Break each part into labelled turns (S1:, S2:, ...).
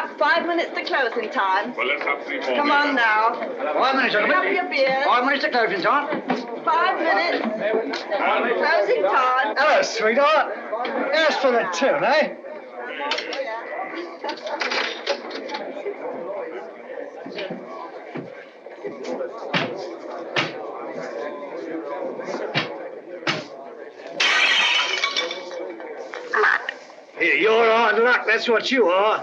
S1: about 5 minutes to closing time.
S2: Well, let's have 3 more.
S1: Come on now.
S3: 5 minutes, gentlemen.
S1: Have your beer.
S3: 5 minutes to closing time.
S1: 5 minutes. Closing time.
S3: Hello, sweetheart. As for the tune, eh? Here, you're hard luck, that's what you are.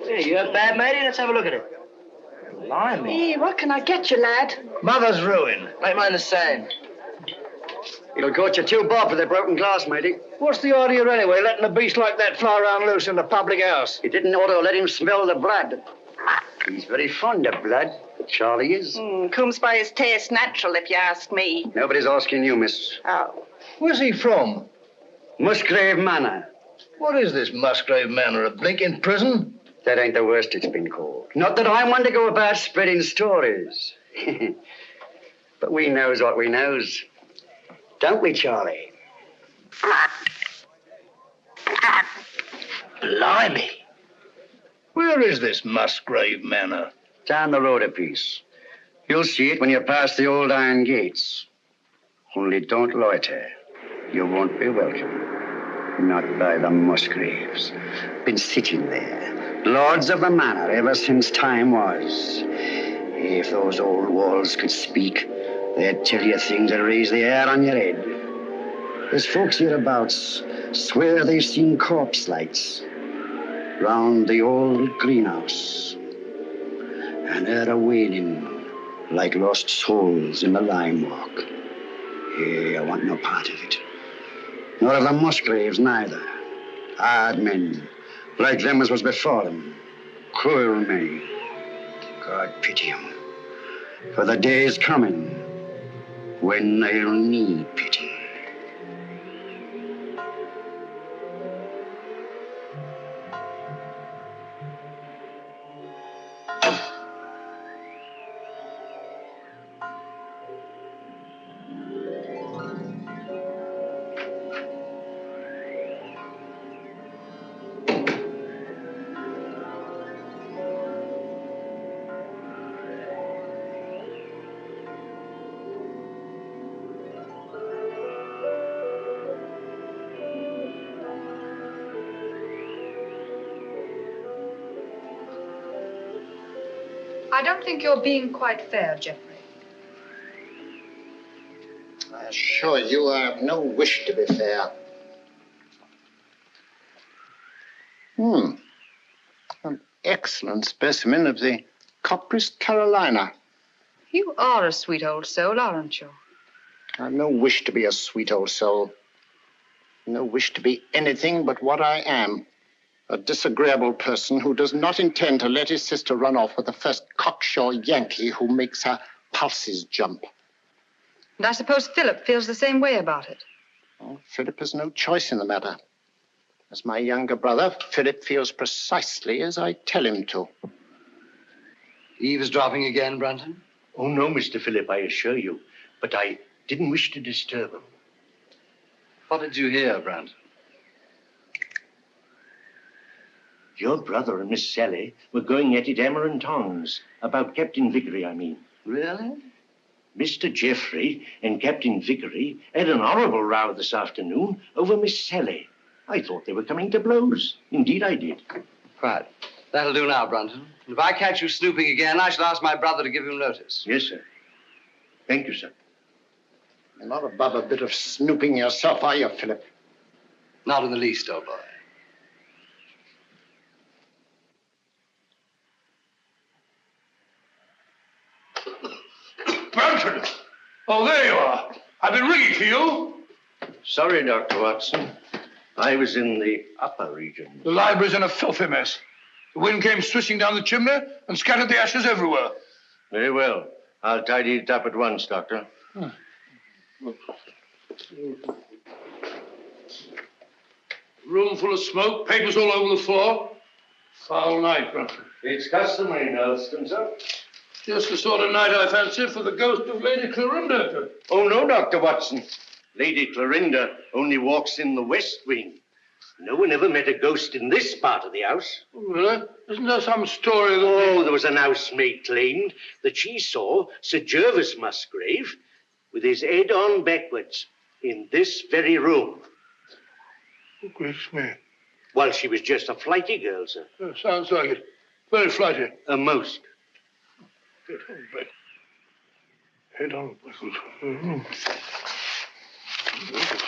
S4: Hey, you a bad matey? Let's have a look at it. Blimey.
S1: Hey, what can I get you, lad?
S3: Mother's ruin.
S4: Make mine the same.
S3: It'll cost you $2 for the broken glass, matey. What's the idea anyway, letting a beast like that fly around loose in the public house? You didn't ought to let him smell the blood. He's very fond of blood, Charlie is.
S1: Comes by his taste natural, if you ask me.
S3: Nobody's asking you, miss.
S1: Oh.
S3: Where's he from? Musgrave Manor. What is this Musgrave Manor, a blinking prison? That ain't the worst it's been called. Not that I want to go about spreading stories. But we knows what we knows. Don't we, Charlie?
S4: Blimey.
S3: Where is this Musgrave Manor? Down the road a piece. You'll see it when you pass the old iron gates. Only don't loiter. You won't be welcome. Not by the Musgraves. Been sitting there, lords of the manor ever since time was. If those old walls could speak, they'd tell you things that raise the hair on your head. There's folks hereabouts swear they've seen corpse lights round the old greenhouse, and heard a wailing like lost souls in the lime walk. Hey, I want no part of it. Nor of the Musgraves, neither. Hard men, like them as was before them. Cruel men. God pity 'em. For the day is coming when they'll need pity.
S5: I don't think you're being quite fair, Geoffrey.
S6: I assure you I have no wish to be fair. An excellent specimen of the Copris Carolina.
S5: You are a sweet old soul, aren't you?
S6: I've no wish to be a sweet old soul. No wish to be anything but what I am. A disagreeable person who does not intend to let his sister run off with the first cocksure Yankee who makes her pulses jump.
S5: And I suppose Philip feels the same way about it.
S6: Well, Philip has no choice in the matter. As my younger brother, Philip feels precisely as I tell him to.
S3: Eavesdropping again, Brunton?
S7: Oh, no, Mr. Philip, I assure you. But I didn't wish to disturb him.
S3: What did you hear, Brunton?
S7: Your brother and Miss Sally were going at it hammer and tongs. About Captain Vickery, I mean.
S3: Really?
S7: Mr. Geoffrey and Captain Vickery had an horrible row this afternoon over Miss Sally. I thought they were coming to blows. Indeed, I did.
S3: Right. That'll do now, Brunton. And if I catch you snooping again, I shall ask my brother to give you notice.
S7: Yes, sir. Thank you, sir.
S6: You're not above a bit of snooping yourself, are you, Philip?
S3: Not in the least, old boy.
S2: Brunton! Oh, there you are. I've been ringing for you.
S7: Sorry, Dr. Watson. I was in the upper region.
S2: The library's in a filthy mess. The wind came swishing down the chimney and scattered the ashes everywhere.
S7: Very well. I'll tidy it up at once, Doctor.
S2: Room full of smoke, papers all over the floor. Foul night, Brunton.
S7: It's customary in Elston, sir.
S2: Just the sort of night I fancy for the ghost of Lady Clorinda.
S7: Oh, no, Dr. Watson. Lady Clorinda only walks in the West Wing. No one ever met a ghost in this part of the house.
S2: Oh, really? Isn't there some story that...
S7: Oh, there was an housemaid claimed that she saw Sir Gervas Musgrave with his head on backwards in this very room.
S2: Oh, gracious me.
S7: While she was just a flighty girl, sir.
S2: Yeah, sounds like it. Very flighty.
S7: Most.
S2: Head on back. Head on backwards.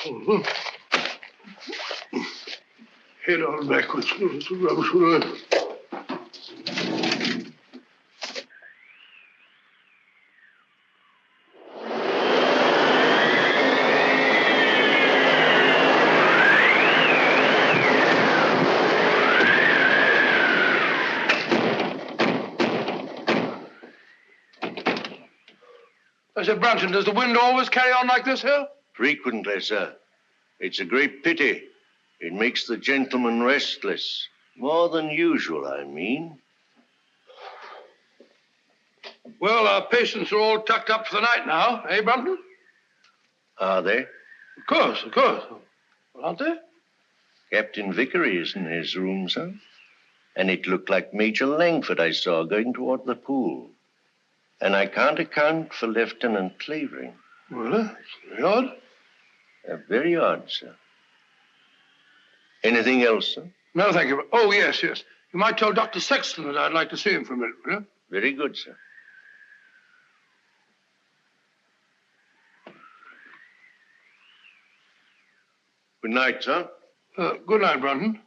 S2: Mm-hmm. Head on backwards. It's a rubbish word. I said, Brunton, does the wind always carry on like this here?
S7: Frequently, sir. It's a great pity. It makes the gentleman restless. More than usual, I mean.
S2: Well, our patients are all tucked up for the night now, eh, Brunton?
S7: Are they?
S2: Of course, of course. Well, aren't they?
S7: Captain Vickery is in his room, sir. And it looked like Major Langford I saw going toward the pool. And I can't account for Lieutenant Clavering.
S2: Well, it's very odd.
S7: Very odd, sir. Anything else, sir?
S2: No, thank you. Oh, yes, yes. You might tell Dr. Sexton that I'd like to see him for a minute, will you?
S7: Very good, sir. Good night, sir.
S2: Good night, Brunton.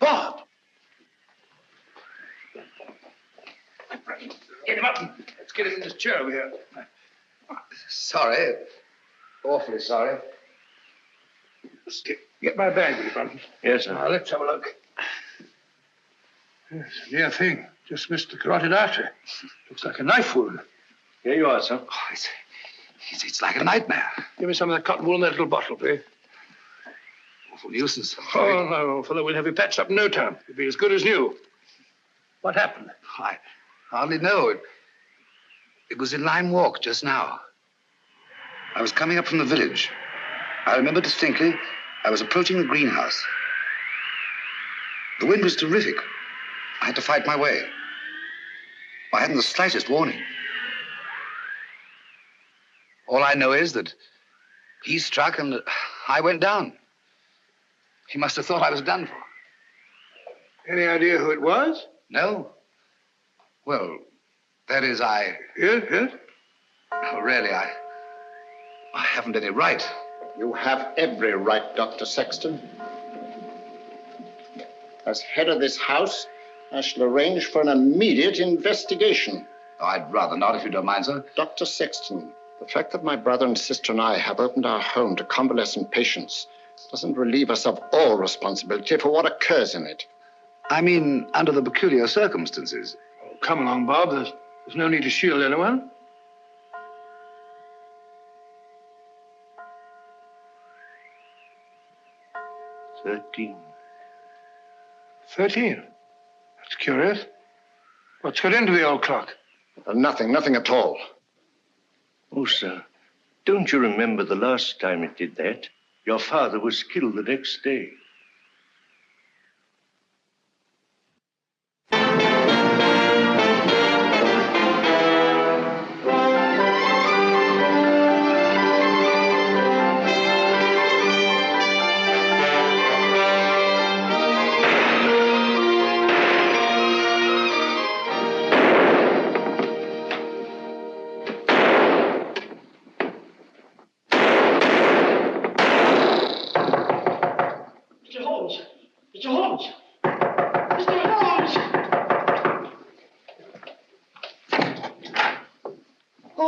S2: Bob! Get him up. Let's get him in this chair over here.
S3: Sorry. Awfully sorry.
S2: Get my bag, will you, Brunton?
S7: Yes, sir.
S2: Now, let's have a look. Yes, near thing. Just missed the carotid artery. Looks like a knife wound.
S7: Here you are, sir.
S3: Oh, it's like a nightmare.
S2: Give me some of that cotton wool in that little bottle, please.
S3: Awful nuisance.
S2: Oh, no, fellow, we'll have you patched up in no time. You'll be as good as new. What happened?
S3: I hardly know. It was in Lime Walk just now. I was coming up from the village. I remember distinctly I was approaching the greenhouse. The wind was terrific. I had to fight my way. I hadn't the slightest warning. All I know is that he struck and I went down. He must have thought I was done for.
S2: Any idea who it was?
S3: No. Well, that is,
S2: Yes, yes.
S3: Oh, really, I haven't any right.
S6: You have every right, Dr. Sexton. As head of this house, I shall arrange for an immediate investigation.
S3: Oh, I'd rather not, if you don't mind, sir.
S6: Dr. Sexton, the fact that my brother and sister and I have opened our home to convalescent patients doesn't relieve us of all responsibility for what occurs in it.
S3: I mean, under the peculiar circumstances.
S2: Oh, come along, Bob. There's no need to shield anyone.
S7: $13.
S2: 13. That's curious. What's got into the old clock?
S6: Nothing at all.
S7: Oh, sir, don't you remember the last time it did that? Your father was killed the next day.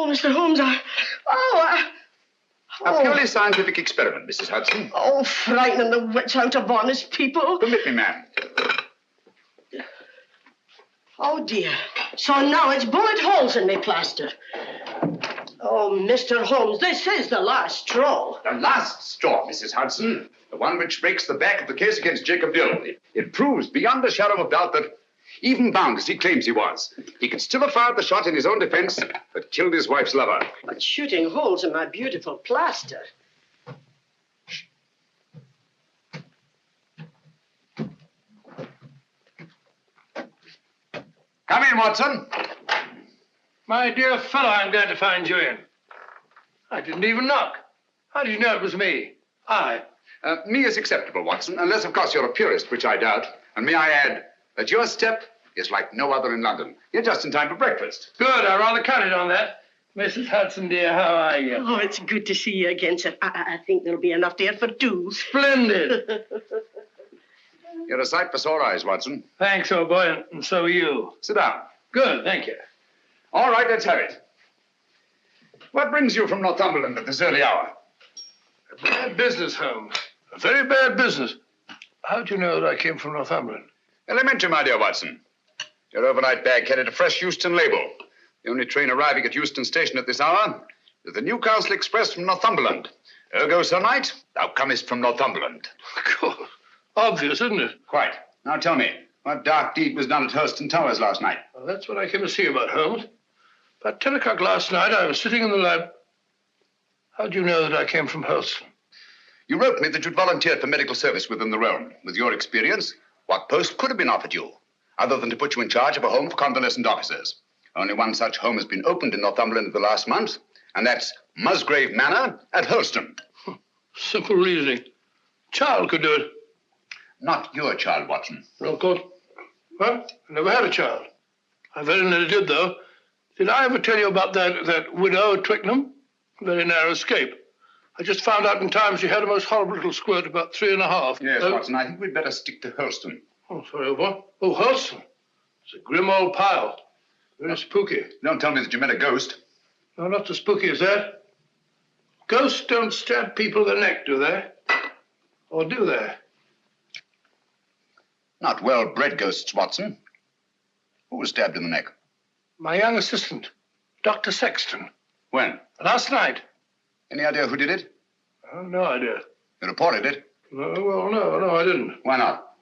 S1: Mr. Holmes,
S3: A purely scientific experiment, Mrs. Hudson.
S1: Oh, frightening the wits out of honest people.
S3: Permit me, ma'am.
S1: Oh, dear. So now it's bullet holes in me plaster. Oh, Mr. Holmes, this is the last straw.
S8: The last straw, Mrs. Hudson. The one which breaks the back of the case against Jacob Dill. It proves beyond a shadow of doubt that, even bound as he claims he was, he could still have fired the shot in his own defense that killed his wife's lover.
S1: But shooting holes in my beautiful plaster.
S8: Come in, Watson.
S2: My dear fellow, I'm glad to find you in. I didn't even knock. How did you know it was me?
S8: Me is acceptable, Watson, unless, of course, you're a purist, which I doubt. And may I add that your step is like no other in London. You're just in time for breakfast.
S2: Good, I rather counted on that. Mrs. Hudson, dear, how are you?
S1: Oh, it's good to see you again, sir. I think there'll be enough there for two.
S2: Splendid.
S8: You're a sight for sore eyes, Watson.
S2: Thanks, old boy, and so are you.
S8: Sit down.
S2: Good, thank you.
S8: All right, let's have it. What brings you from Northumberland at this early hour?
S2: A bad business, Holmes. A very bad business. How do you know that I came from Northumberland?
S8: Elementary, my dear Watson. Your overnight bag carried a fresh Euston label. The only train arriving at Euston Station at this hour is the Newcastle Express from Northumberland. Ergo, Sir Knight, thou comest from Northumberland.
S2: Of course. Obvious, isn't it?
S8: Quite. Now tell me, what dark deed was done at Hurston Towers last night?
S2: Well, that's what I came to see about, Holmes. About 10 o'clock last night, I was sitting in the lab. How do you know that I came from Hurston?
S8: You wrote me that you'd volunteered for medical service within the realm. With your experience, what post could have been offered you, other than to put you in charge of a home for convalescent officers? Only one such home has been opened in Northumberland in the last month, and that's Musgrave Manor at Hurston.
S2: Simple reasoning. Child could do it.
S8: Not your child, Watson.
S2: No, of course. Well, I never had a child. I very nearly did, though. Did I ever tell you about that widow at Twickenham? Very narrow escape. I just found out in time she had a most horrible little squirt, about 3.5.
S8: Yes, Watson, I think we'd better stick to Hurston.
S2: Oh, sorry, old boy. Oh, Hurston. It's a grim old pile. Very spooky.
S8: Don't tell me that you met a ghost.
S2: No, not so spooky as that. Ghosts don't stab people in the neck, do they? Or do they?
S8: Not well-bred ghosts, Watson. Who was stabbed in the neck?
S2: My young assistant, Dr. Sexton.
S8: When?
S2: Last night.
S8: Any idea who did it?
S2: No idea.
S8: You reported it?
S2: No, I didn't.
S8: Why not?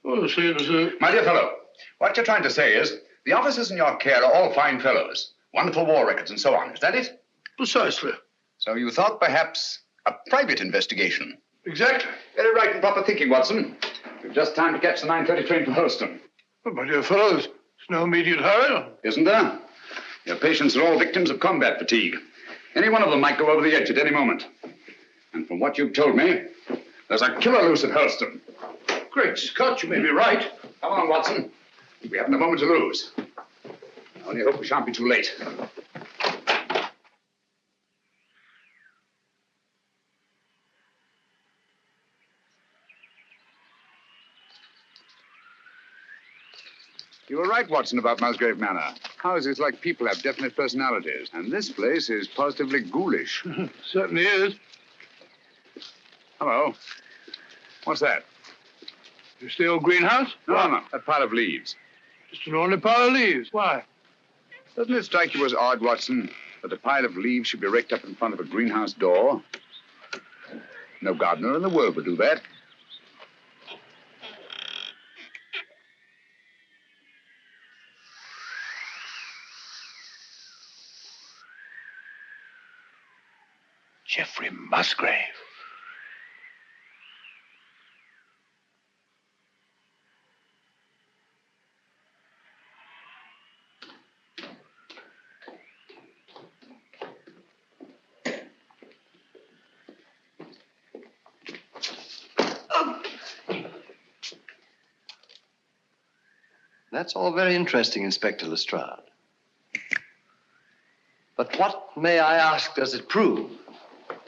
S2: Oh, see, it was
S8: My dear fellow, what you're trying to say is the officers in your care are all fine fellows, wonderful war records and so on. Is that it?
S2: Precisely.
S8: So you thought perhaps a private investigation?
S2: Exactly.
S8: Very right and proper thinking, Watson. We've just time to catch the 9:30 train for Holston.
S2: Oh, my dear fellow, there's no immediate hurry.
S8: Isn't there? Your patients are all victims of combat fatigue. Any one of them might go over the edge at any moment. And from what you've told me, there's a killer loose at Holston.
S2: Great Scott, you may be right.
S8: Come on, Watson. We haven't a moment to lose. I only hope we shan't be too late. You were right, Watson, about Musgrave Manor. Houses like people have definite personalities, and this place is positively ghoulish.
S2: Certainly is.
S8: Hello. What's that?
S2: It's the old greenhouse?
S8: No, a pile of leaves.
S2: Just an ordinary pile of leaves. Why?
S8: Doesn't it strike you as odd, Watson, that a pile of leaves should be raked up in front of a greenhouse door? No gardener in the world would do that.
S2: Geoffrey Musgrave.
S9: That's all very interesting, Inspector Lestrade. But what, may I ask, does it prove?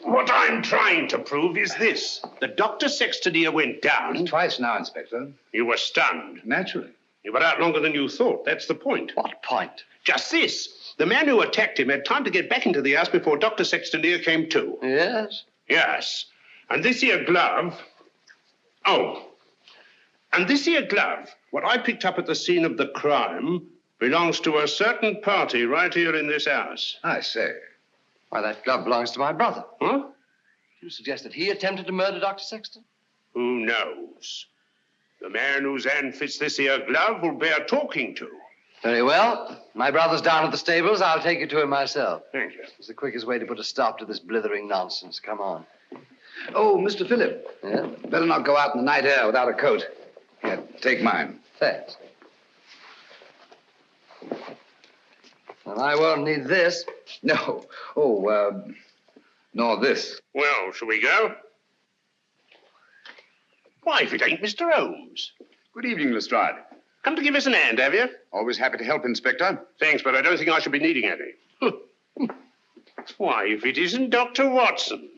S10: What I'm trying to prove is this. The Dr. Sexton here went down.
S8: Twice now, Inspector.
S10: You were stunned.
S8: Naturally.
S10: You were out longer than you thought. That's the point.
S9: What point?
S10: Just this. The man who attacked him had time to get back into the house before Dr. Sexton here came to.
S9: Yes?
S10: Yes. And this here glove... Oh. And this here glove, what I picked up at the scene of the crime, belongs to a certain party right here in this house.
S8: I say.
S9: Why, that glove belongs to my brother.
S10: Huh?
S9: Do you suggest that he attempted to murder Dr. Sexton?
S10: Who knows? The man whose hand fits this here glove will bear talking to.
S9: Very well. My brother's down at the stables. I'll take you to him myself.
S10: Thank you.
S9: It's the quickest way to put a stop to this blithering nonsense. Come on. Oh, Mr. Phillip.
S8: Yeah? Better not go out in the night air without a coat. Here, take mine.
S9: Thanks. And I won't need this.
S8: No. Oh, nor this.
S10: Well, shall we go? Why, if it ain't Mr. Holmes.
S8: Good evening, Lestrade.
S10: Come to give us an hand, have you?
S8: Always happy to help, Inspector.
S10: Thanks, but I don't think I shall be needing any. Why, if it isn't Dr. Watson.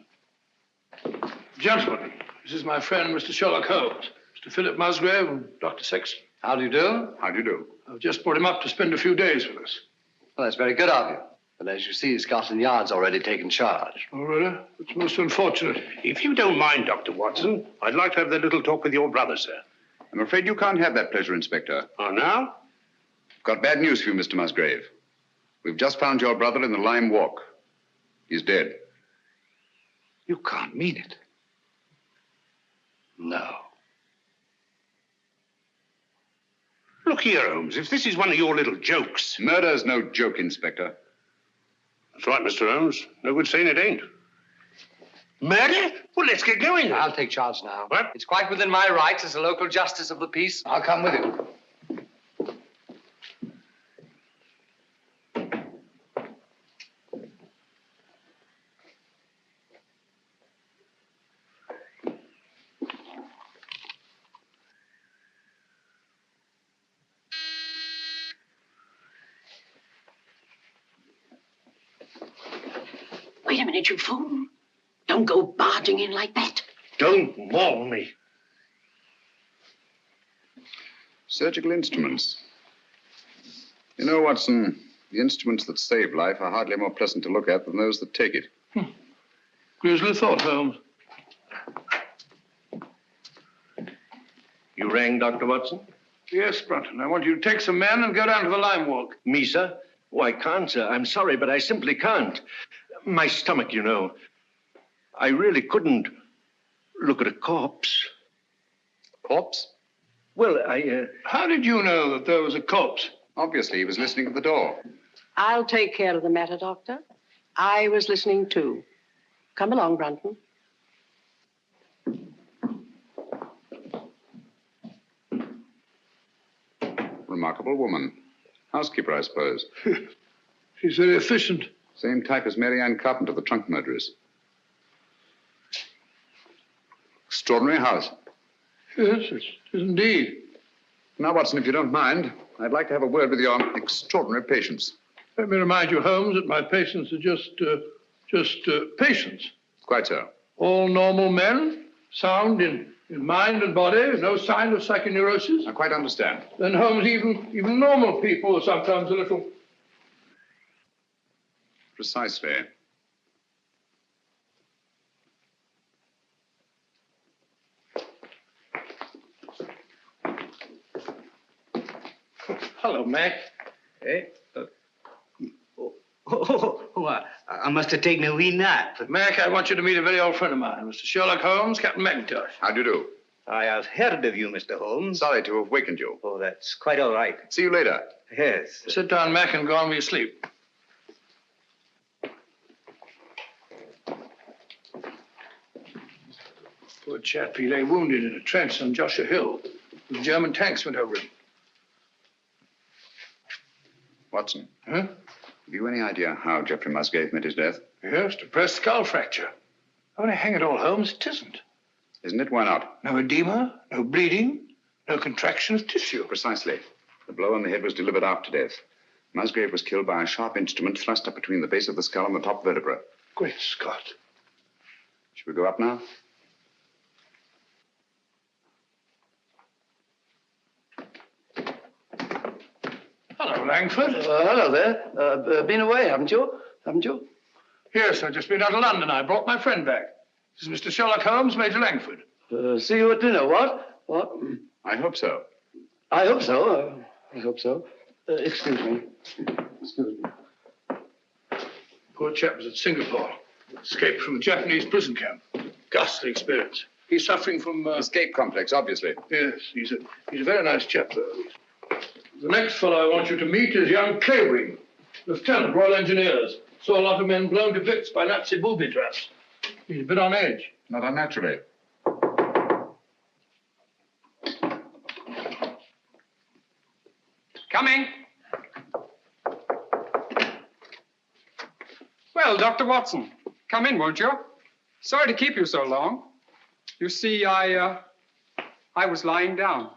S2: Gentlemen, this is my friend, Mr. Sherlock Holmes, Mr. Philip Musgrave, and Dr. Sexton.
S9: How do you do?
S8: How do you do?
S2: I've just brought him up to spend a few days with us.
S9: Well, that's very good of you. But as you see, Scotland Yard's already taken charge.
S2: Oh, really? It's most unfortunate.
S10: If you don't mind, Dr. Watson, I'd like to have that little talk with your brother, sir.
S8: I'm afraid you can't have that pleasure, Inspector.
S10: Oh, now?
S8: Got bad news for you, Mr. Musgrave. We've just found your brother in the Lime Walk. He's dead.
S10: You can't mean it.
S9: No.
S10: Look here, Holmes, if this is one of your little jokes.
S8: Murder's no joke, Inspector.
S10: That's right, Mr. Holmes. No good saying it ain't. Murder? Well, let's get going then.
S9: I'll take charge now.
S10: What?
S9: It's quite within my rights as a local justice of the peace.
S8: I'll come with you.
S1: Wait a minute, you fool. Don't go barging in like that.
S10: Don't maul me.
S8: Surgical instruments. You know, Watson, the instruments that save life are hardly more pleasant to look at than those that take it.
S2: Grisly thought, Holmes.
S7: You rang, Dr. Watson?
S2: Yes, Brunton. I want you to take some men and go down to the Lime Walk.
S7: Me, sir? Oh, I can't, sir. I'm sorry, but I simply can't. My stomach, you know. I really couldn't look at a corpse.
S8: Corpse?
S7: Well,
S2: How did you know that there was a corpse?
S8: Obviously, he was listening at the door.
S1: I'll take care of the matter, Doctor. I was listening too. Come along, Brunton.
S8: Remarkable woman. Housekeeper, I suppose.
S2: She's very efficient.
S8: Same type as Mary Ann Carpenter, the trunk murderess. Extraordinary house.
S2: Yes, it is indeed.
S8: Now, Watson, if you don't mind, I'd like to have a word with your extraordinary patients.
S2: Let me remind you, Holmes, that my patients are just patients.
S8: Quite so.
S2: All normal men, sound in mind and body, no sign of psychoneurosis.
S8: I quite understand.
S2: Then, Holmes, even normal people are sometimes a little...
S8: Precisely.
S2: Hello, Mac.
S4: Eh? I must have taken a wee nap.
S2: Mac, I want you to meet a very old friend of mine, Mr. Sherlock Holmes, Captain McIntosh.
S8: How do you do?
S4: I have heard of you, Mr. Holmes.
S8: Sorry to have wakened you.
S4: Oh, that's quite all right.
S8: See you later.
S4: Yes.
S2: Sit down, Mac, and go on with your sleep. Poor chap, he lay wounded in a trench on Joshua Hill. The German tanks went over him.
S8: Watson,
S2: Huh?
S8: have you any idea how Geoffrey Musgrave met his death?
S2: Yes, depressed skull fracture. Only hang it all, Holmes, it isn't.
S8: Isn't it? Why not?
S2: No edema, no bleeding, no contraction of tissue.
S8: Precisely. The blow on the head was delivered after death. Musgrave was killed by a sharp instrument thrust up between the base of the skull and the top vertebra.
S2: Great Scott.
S8: Shall we go up now?
S2: Hello, Langford.
S9: Hello there. Been away, haven't you? Haven't you?
S2: Yes, I've just been out of London. I brought my friend back. This is Mr. Sherlock Holmes, Major Langford.
S9: See you at dinner, what? What?
S8: I hope so.
S9: I hope so. I hope so. Excuse me. Excuse me.
S2: Poor chap was at Singapore. Escaped from a Japanese prison camp. Ghastly experience. He's suffering from...
S8: Escape complex, obviously.
S2: Yes, he's a very nice chap, though. The next fellow I want you to meet is young Clavering, Lieutenant, Royal Engineers. Saw a lot of men blown to bits by Nazi booby traps. He's a bit on edge.
S8: Not unnaturally.
S11: Coming. Well, Dr. Watson, come in, won't you? Sorry to keep you so long. You see, I was lying down,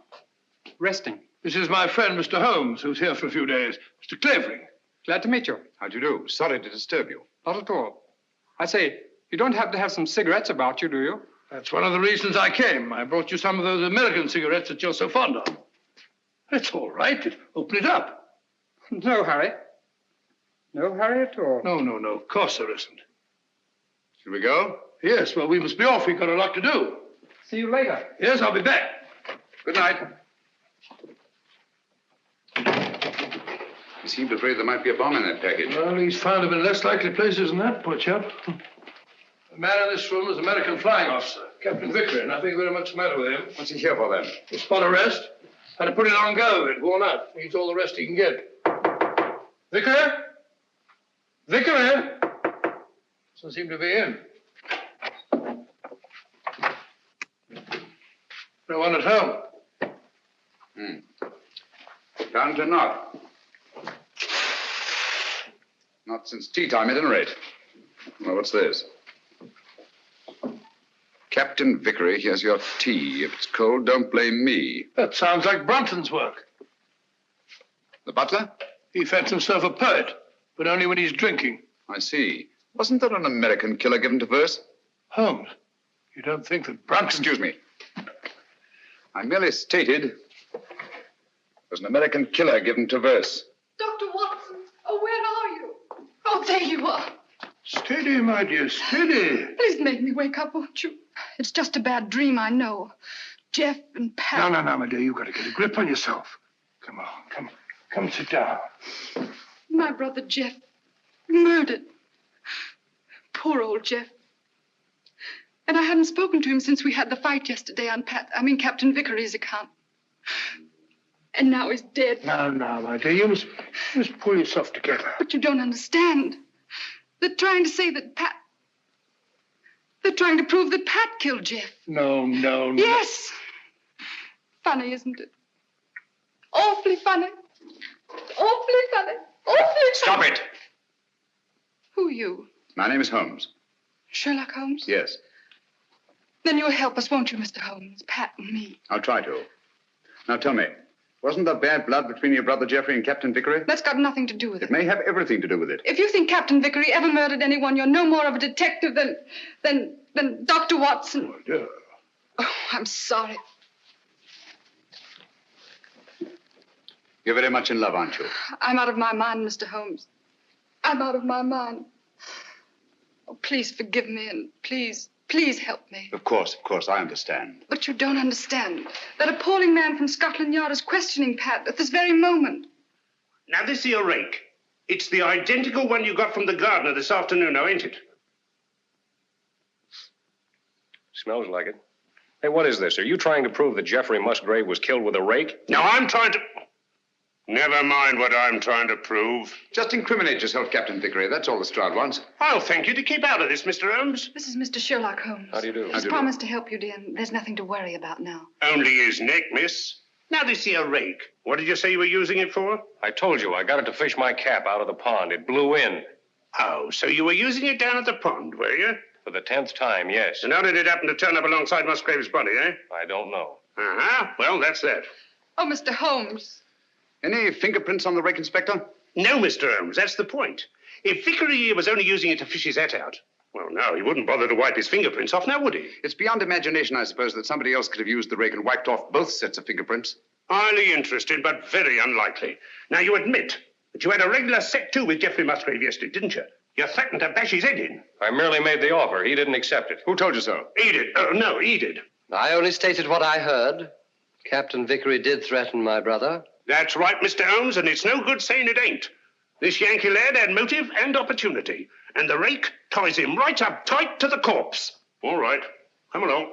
S11: resting.
S2: This is my friend, Mr. Holmes, who's here for a few days. Mr. Clavering.
S11: Glad to meet you.
S8: How do you do? Sorry to disturb you.
S11: Not at all. I say, you don't happen to have some cigarettes about you, do you?
S2: That's one of the reasons I came. I brought you some of those American cigarettes that you're so fond of. It's all right. Open it up.
S11: No hurry. No hurry at all.
S2: No. Of course there isn't.
S8: Shall we go?
S2: Yes, well, we must be off. We've got a lot to do.
S11: See you later.
S2: Yes, I'll be back.
S8: Good night. He seemed afraid there might be a bomb in that package.
S2: Well, he's found him in less likely places than that, poor chap. The man in this room is an American flying officer, Captain Vickery. Nothing very much the matter with him.
S8: What's he here for, then?
S2: A spot arrest. Had to put it on go. It worn out. Needs all the rest he can get. Vickery? Vickery? Doesn't seem to be in. No one at home.
S8: Time to knock. Not since tea time, at any rate. Well, what's this? Captain Vickery, here's your tea. If it's cold, don't blame me.
S2: That sounds like Brunton's work.
S8: The butler?
S2: He fancies himself a poet, but only when he's drinking.
S8: I see. Wasn't there an American killer given to verse?
S2: Holmes, you don't think that Brunton...
S8: Excuse me. I merely stated there's an American killer given to verse.
S5: Dr. Watson, oh, where are you? Oh, there you are.
S2: Steady, my dear, steady.
S5: Please make me wake up, won't you? It's just a bad dream, I know. Jeff and Pat.
S2: No, my dear, you've got to get a grip on yourself. Come on, come sit down.
S5: My brother Jeff, murdered. Poor old Jeff. And I hadn't spoken to him since we had the fight yesterday on Captain Vickery's account. And now he's dead.
S2: No, my dear, you must pull yourself together.
S5: But you don't understand. They're trying to say that Pat... They're trying to prove that Pat killed Jeff.
S2: No.
S5: Yes. Funny, isn't it? Awfully funny. Awfully funny. Awfully funny.
S8: Stop it!
S5: Who are you?
S8: My name is Holmes.
S5: Sherlock Holmes?
S8: Yes.
S5: Then you'll help us, won't you, Mr. Holmes? Pat and me.
S8: I'll try to. Now tell me, wasn't there bad blood between your brother Jeffrey and Captain Vickery?
S5: That's got nothing to do with it.
S8: It may have everything to do with it.
S5: If you think Captain Vickery ever murdered anyone, you're no more of a detective than Dr. Watson.
S2: Oh, dear.
S5: Oh, I'm sorry.
S8: You're very much in love, aren't you?
S5: I'm out of my mind, Mr. Holmes. I'm out of my mind. Oh, please forgive me and please help me.
S8: Of course, I understand.
S5: But you don't understand. That appalling man from Scotland Yard is questioning Pat at this very moment.
S10: Now, this here rake. It's the identical one you got from the gardener this afternoon, now, ain't it?
S12: Smells like it. Hey, what is this? Are you trying to prove that Jeffrey Musgrave was killed with a rake?
S10: No, I'm trying to... Never mind what I'm trying to prove.
S8: Just incriminate yourself, Captain Vickery. That's all the Stroud wants.
S10: I'll thank you to keep out of this, Mr. Holmes.
S5: This is Mr. Sherlock Holmes.
S12: How do you do?
S5: He's promised to help you, dear, and there's nothing to worry about now.
S10: Only his neck, miss. Now, this here rake. What did you say you were using it for?
S12: I told you, I got it to fish my cap out of the pond. It blew in.
S10: Oh, so you were using it down at the pond, were you?
S12: For the 10th time, yes.
S10: And how did it happen to turn up alongside Musgrave's body, eh?
S12: I don't know.
S10: Uh-huh. Well, that's that.
S5: Oh, Mr. Holmes.
S8: Any fingerprints on the rake, Inspector?
S10: No, Mr. Holmes, that's the point. If Vickery was only using it to fish his hat out, well, no, he wouldn't bother to wipe his fingerprints off, now would he?
S8: It's beyond imagination, I suppose, that somebody else could have used the rake and wiped off both sets of fingerprints.
S10: Highly interested, but very unlikely. Now, you admit that you had a regular set to with Geoffrey Musgrave yesterday, didn't you? You threatened to bash his head in.
S12: I merely made the offer. He didn't accept it.
S8: Who told you so?
S10: He did. No, he did.
S9: I only stated what I heard. Captain Vickery did threaten my brother.
S10: That's right, Mr. Holmes, and it's no good saying it ain't. This Yankee lad had motive and opportunity, and the rake ties him right up tight to the corpse. All right. Come along.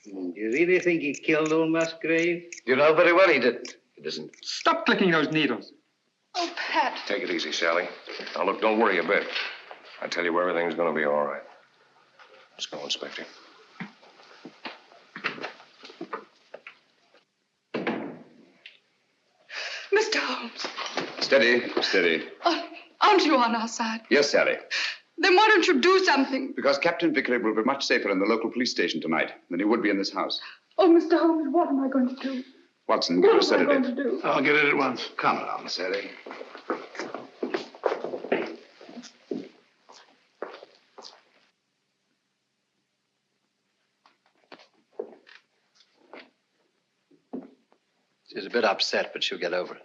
S3: Do you really think he killed old Musgrave?
S9: You know very well he didn't. He doesn't.
S11: Stop clicking those needles.
S5: Oh, Pat.
S12: Take it easy, Sally. Now, look, don't worry a bit. I tell you, everything's going to be all right. Let's go, Inspector.
S5: Mr. Holmes.
S8: Steady, steady.
S5: Aren't you on our side?
S8: Yes, Sally.
S5: Then why don't you do something?
S8: Because Captain Vickery will be much safer in the local police station tonight than he would be in this house.
S5: Oh, Mr. Holmes, what am I going to do?
S8: Watson, get a
S5: What am I going to
S8: sedative.
S5: do?
S2: I'll get it at once.
S8: Come along, Sally.
S9: She's a bit upset, but she'll get over it.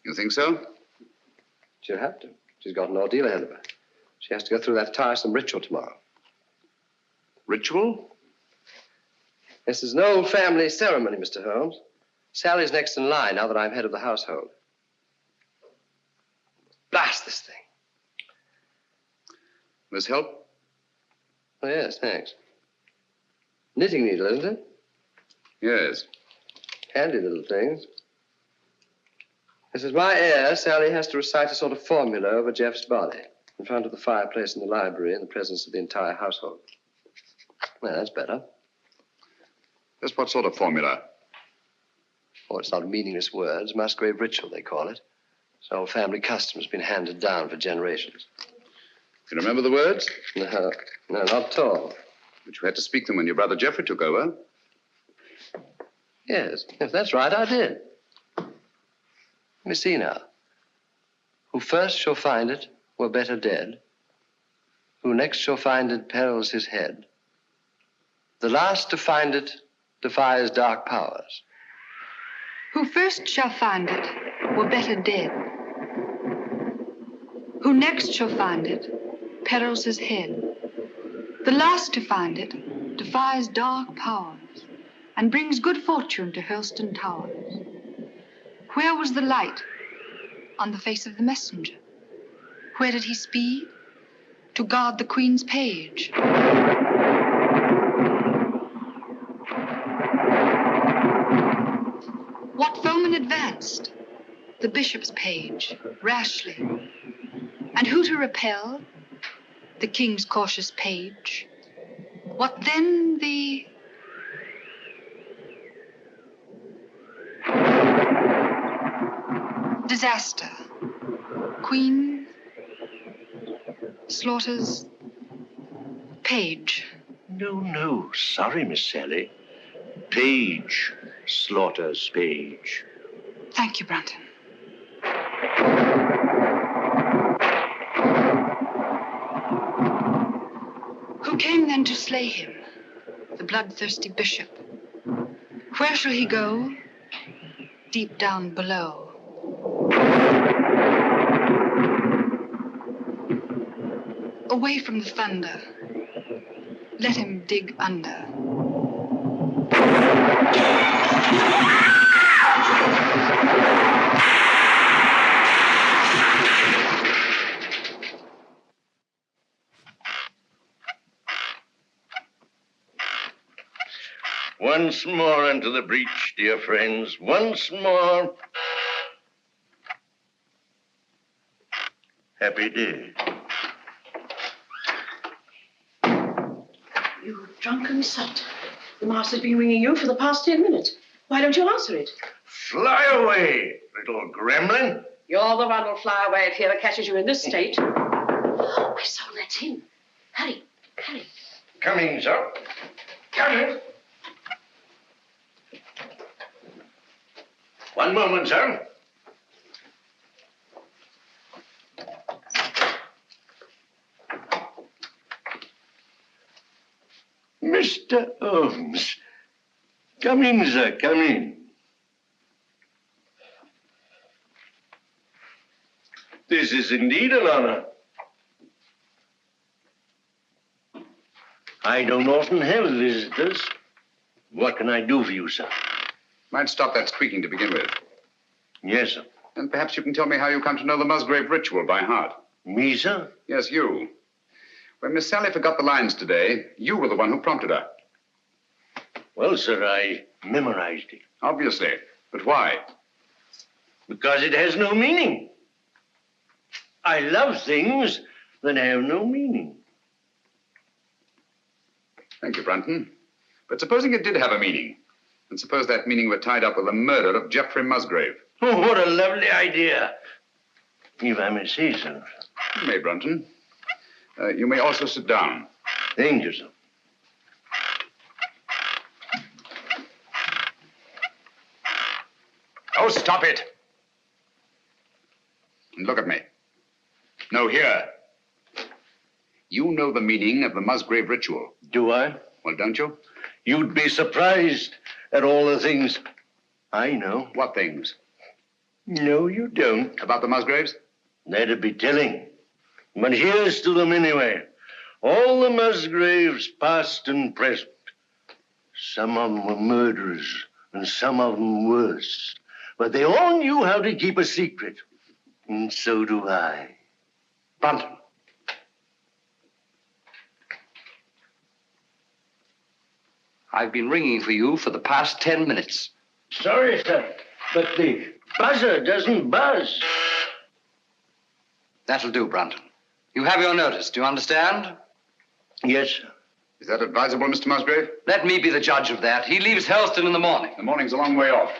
S8: You think so?
S9: She'll have to. She's got an ordeal ahead of her. She has to go through that tiresome ritual tomorrow.
S8: Ritual?
S9: This is an old family ceremony, Mr. Holmes. Sally's next in line now that I'm head of the household. Blast this thing.
S8: This help?
S9: Oh, yes, thanks. Knitting needle, isn't it?
S8: Yes.
S9: Handy little things. This is my heir. Sally has to recite a sort of formula over Jeff's body in front of the fireplace in the library in the presence of the entire household. Well, that's better.
S8: Just what sort of formula?
S9: Oh, it's not meaningless words. Musgrave ritual, they call it. It's an old family custom. It's been handed down for generations.
S8: You remember the words?
S9: No, not at all.
S8: But you had to speak them when your brother Geoffrey took over.
S9: Yes, if that's right, I did. Let me see now. Who first shall find it were better dead. Who next shall find it perils his head. The last to find it defies dark powers.
S5: Who first shall find it were better dead. Who next shall find it perils his head. The last to find it defies dark powers and brings good fortune to Hurlstone Towers. Where was the light? On the face of the messenger. Where did he speed? To guard the Queen's page. What foeman advanced? The bishop's page, rashly. And who to repel? The king's cautious page. What then the... disaster. Queen slaughters page.
S7: No. Sorry, Miss Sally. Page slaughters page.
S5: Thank you, Brunton. Who came then to slay him? The bloodthirsty bishop. Where shall he go? Deep down below. Away from the thunder. Let him dig under.
S7: Once more into the breach, dear friends. Once more. Happy day.
S1: You drunken sot. The master's been ringing you for the past 10 minutes. Why don't you answer it?
S7: Fly away, little gremlin.
S1: You're the one who'll fly away if he ever catches you in this state. Oh, my soul, that's him. Hurry.
S7: Coming, sir. Coming. One moment, sir. Mr. Holmes. Come in, sir, come in. This is indeed an honor. I don't often have visitors. What can I do for you, sir?
S8: Might stop that squeaking to begin with.
S7: Yes, sir.
S8: And perhaps you can tell me how you come to know the Musgrave ritual by heart.
S7: Me, sir?
S8: Yes, you. When Miss Sally forgot the lines today, you were the one who prompted her.
S7: Well, sir, I memorized it.
S8: Obviously. But why?
S7: Because it has no meaning. I love things that have no meaning.
S8: Thank you, Brunton. But supposing it did have a meaning, and suppose that meaning were tied up with the murder of Geoffrey Musgrave.
S7: Oh, what a lovely idea. If I may say so.
S8: You may, Brunton. You may also sit down.
S7: Thank you, sir.
S8: Oh, stop it. And look at me. No, here. You know the meaning of the Musgrave ritual.
S7: Do I?
S8: Well, don't you?
S7: You'd be surprised at all the things I know.
S8: What things?
S7: No, you don't.
S8: About the Musgraves?
S7: That'd be telling. But here's to them anyway. All the Musgraves, past and present. Some of them were murderers, and some of them worse. But they all knew how to keep a secret. And so do I.
S9: Brunton. I've been ringing for you for the past 10 minutes.
S7: Sorry, sir, but the buzzer doesn't buzz.
S9: That'll do, Brunton. You have your notice. Do you understand?
S7: Yes, sir.
S8: Is that advisable, Mr. Musgrave?
S9: Let me be the judge of that. He leaves Helston in the morning.
S8: The morning's a long way off.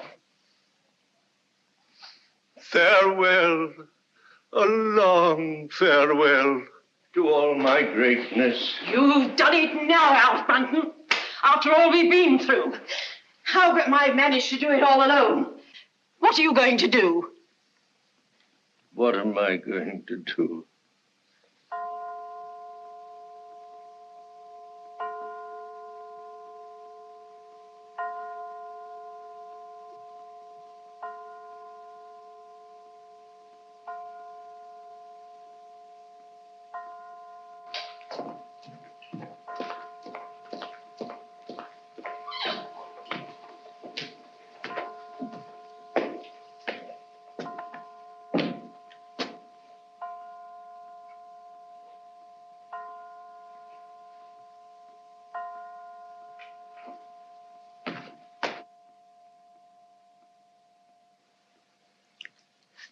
S7: Farewell, a long farewell to all my greatness.
S1: You've done it now, Alf Brunton. After all we've been through. How am I managed to do it all alone? What are you going to do?
S7: What am I going to do?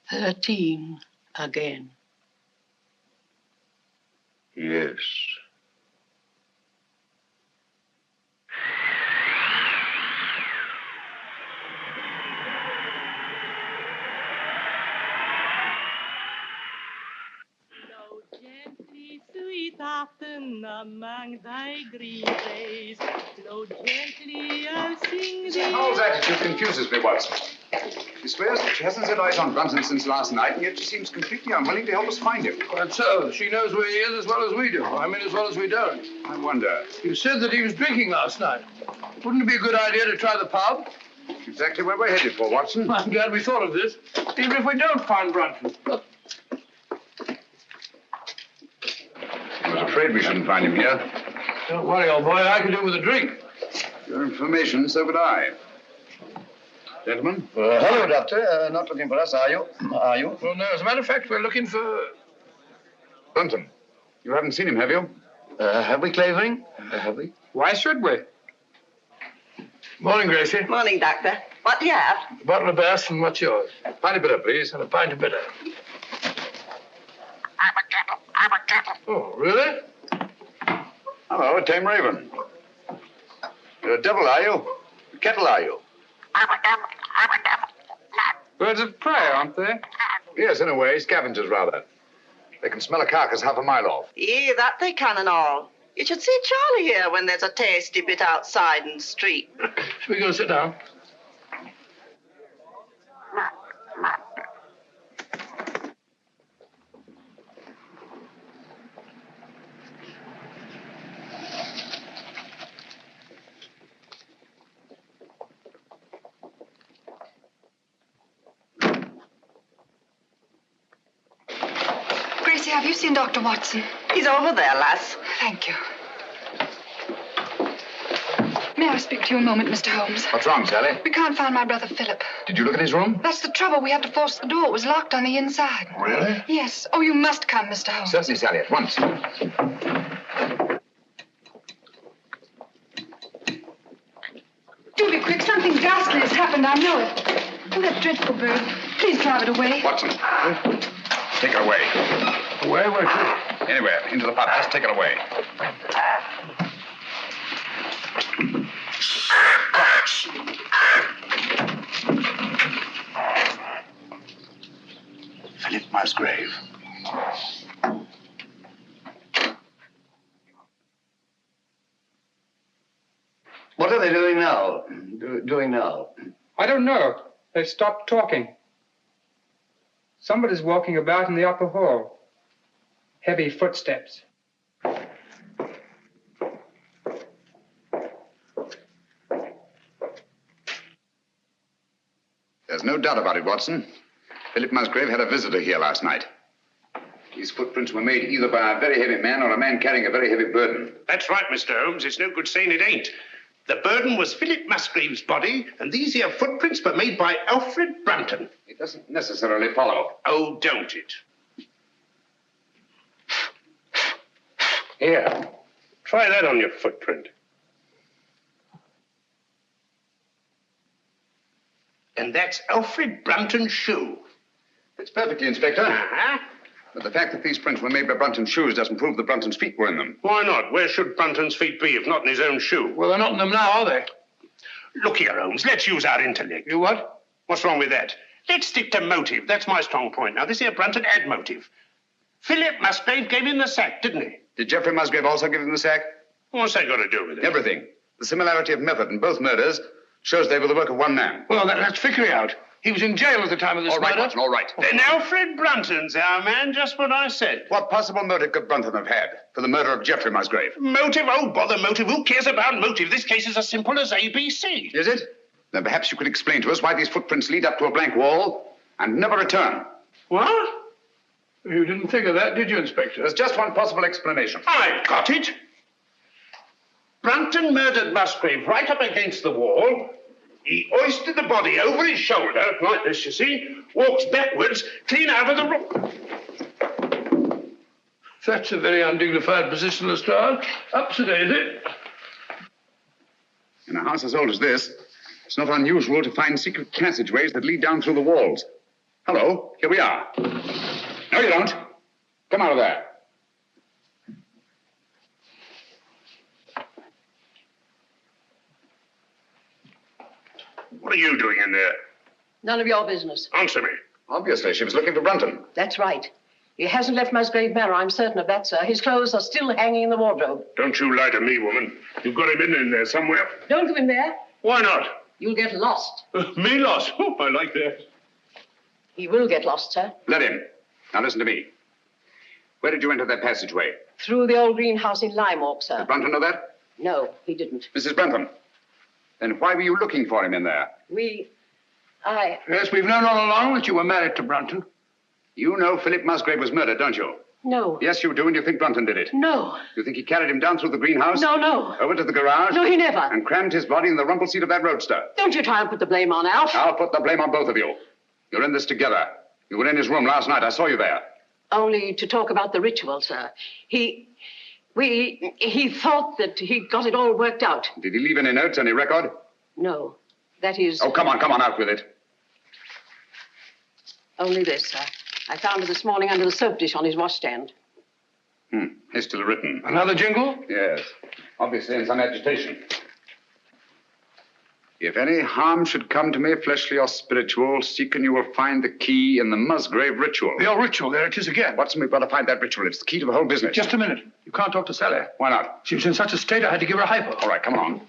S1: "13 again.
S7: Yes.
S13: Blow gently, sweet afton, among thy green days. Blow gently, I'll sing thee.
S8: Howell's attitude confuses me, Watson. She swears that she hasn't set eyes on Brunton since last night, and yet she seems completely unwilling to help us find him.
S2: Quite so. She knows where he is as well as we do. I mean, as well as we don't.
S8: I wonder.
S2: You said that he was drinking last night. Wouldn't it be a good idea to try the pub?
S8: Exactly where we're headed for, Watson.
S2: I'm glad we thought of this. Even if we don't find Brunton. Look,
S8: I was afraid we shouldn't find him here.
S2: don't worry, old boy. I can do with a drink.
S8: Your information, so would I. Gentlemen?
S3: Hello, Doctor. Not looking for us, are you? Are you?
S2: Well, no, as a matter of fact, we're looking for...
S8: Brunton. You haven't seen him, have you?
S3: Have we, Clavering? Have we?
S11: Why should we?
S2: Morning, Gracie.
S1: Morning, Doctor. What do you have?
S2: A bottle of Bass, and what's yours?
S8: Pint of bitter, please.
S2: And a pint of bitter. Oh, really?
S8: Hello, a tame raven. You're a devil, are you? A kettle, are you?
S11: Birds of prey, aren't they?
S8: Yes, in a way. Scavengers, rather. They can smell a carcass half a mile off.
S14: Yeah, that they can and all. You should see Charlie here when there's a tasty bit outside in the street.
S2: Shall we go sit down?
S5: Gracie, have you seen Dr. Watson?
S14: He's over there, lass.
S5: Thank you. May I speak to you a moment, Mr. Holmes?
S8: What's wrong, Sally?
S5: We can't find my brother Philip.
S8: Did you look in his room?
S5: That's the trouble. We had to force the door. It was locked on the inside.
S8: Really?
S5: Yes. Oh, you must come, Mr. Holmes.
S8: Certainly, Sally, at once.
S5: Do be quick. Something ghastly has happened. I know it. Oh, that dreadful bird. Please drive it away.
S8: Watson, take it away.
S2: Away? Where to?
S8: Anywhere. Into the pot. Just take it away. Philip Musgrave.
S3: What are they doing now? Doing now?
S11: I don't know. They've stopped talking. Somebody's walking about in the upper hall. Heavy footsteps.
S8: There's no doubt about it, Watson. Philip Musgrave had a visitor here last night. These footprints were made either by a very heavy man or a man carrying a very heavy burden.
S10: That's right, Mr. Holmes. It's no good saying it ain't. The burden was Philip Musgrave's body, and these here footprints were made by Alfred Brunton.
S8: It doesn't necessarily follow.
S10: Oh, don't it?
S8: Here.
S10: Try that on your footprint. And that's Alfred Brunton's shoe.
S8: It's perfectly, Inspector.
S10: Uh-huh.
S8: But the fact that these prints were made by Brunton's shoes doesn't prove that Brunton's feet were in them.
S10: Why not? Where should Brunton's feet be if not in his own shoe?
S2: Well, they're not in them now, are they?
S10: Look here, Holmes. Let's use our intellect.
S2: You what?
S10: What's wrong with that? Let's stick to motive. That's my strong point. Now, this here Brunton had motive. Philip Musgrave gave him the sack, didn't he?
S8: Did Geoffrey Musgrave also give him the sack?
S10: What's that got to do with it?
S8: Everything. The similarity of method in both murders shows they were the work of one man.
S2: Well, that's Vickery out. He was in jail at the time of this
S8: All right,
S2: murder.
S8: Watson, all right.
S10: Then Alfred Brunton's our man, just what I said.
S8: What possible motive could Brunton have had for the murder of Geoffrey Musgrave?
S10: Motive? Oh, bother motive. Who cares about motive? This case is as simple as ABC.
S8: Is it? Then perhaps you could explain to us why these footprints lead up to a blank wall and never return.
S10: What?
S2: You didn't think of that, did you, Inspector?
S8: There's just one possible explanation.
S10: I've got it. Brunton murdered Musgrave right up against the wall. He hoisted the body over his shoulder, like this, you see, walks backwards, clean out of the room.
S2: That's a very undignified position, Lestrade. Up to date, is it?
S8: In a house as old as this, it's not unusual to find secret passageways that lead down through the walls. Hello, here we are. No, you don't. Come out of there.
S10: What are you doing in there?
S1: None of your business.
S10: Answer me.
S8: Obviously, she was looking for Brunton.
S1: That's right. He hasn't left Musgrave Manor, I'm certain of that, sir. His clothes are still hanging in the wardrobe.
S10: Don't you lie to me, woman. You've got him in there somewhere.
S1: Don't go in there.
S10: Why not?
S1: You'll get lost.
S10: Me lost? Oh, I like that.
S1: He will get lost, sir.
S8: Let him. Now listen to me. Where did you enter that passageway?
S1: Through the old greenhouse in Lymork, sir.
S8: Did Brunton know that?
S1: No, he didn't.
S8: Mrs. Brunton, then why were you looking for him in there?
S2: Yes, we've known all along that you were married to Brunton.
S8: You know Philip Musgrave was murdered, don't you?
S1: No.
S8: Yes, you do, and you think Brunton did it.
S1: No.
S8: You think he carried him down through the greenhouse?
S1: No.
S8: Over to the garage?
S1: No, he never.
S8: And crammed his body in the rumble seat of that roadster?
S1: Don't you try and put the blame on Alf.
S8: I'll put the blame on both of you. You're in this together. You were in his room last night. I saw you there.
S1: Only to talk about the ritual, sir. He thought that he got it all worked out.
S8: Did he leave any notes, any record?
S1: No. That is...
S8: Oh, come on, out with it.
S1: Only this, sir. I found it this morning under the soap dish on his washstand.
S8: Hastily written.
S2: Another jingle?
S8: Yes. Obviously in some agitation. If any harm should come to me, fleshly or spiritual, seek and you will find the key in the Musgrave ritual.
S2: The old ritual, there it is again.
S8: Watson, we've got to find that ritual. It's the key to the whole business.
S2: Just a minute. You can't talk to Sally.
S8: Why not?
S2: She was in such a state I had to give her a hypo.
S8: All right, come on.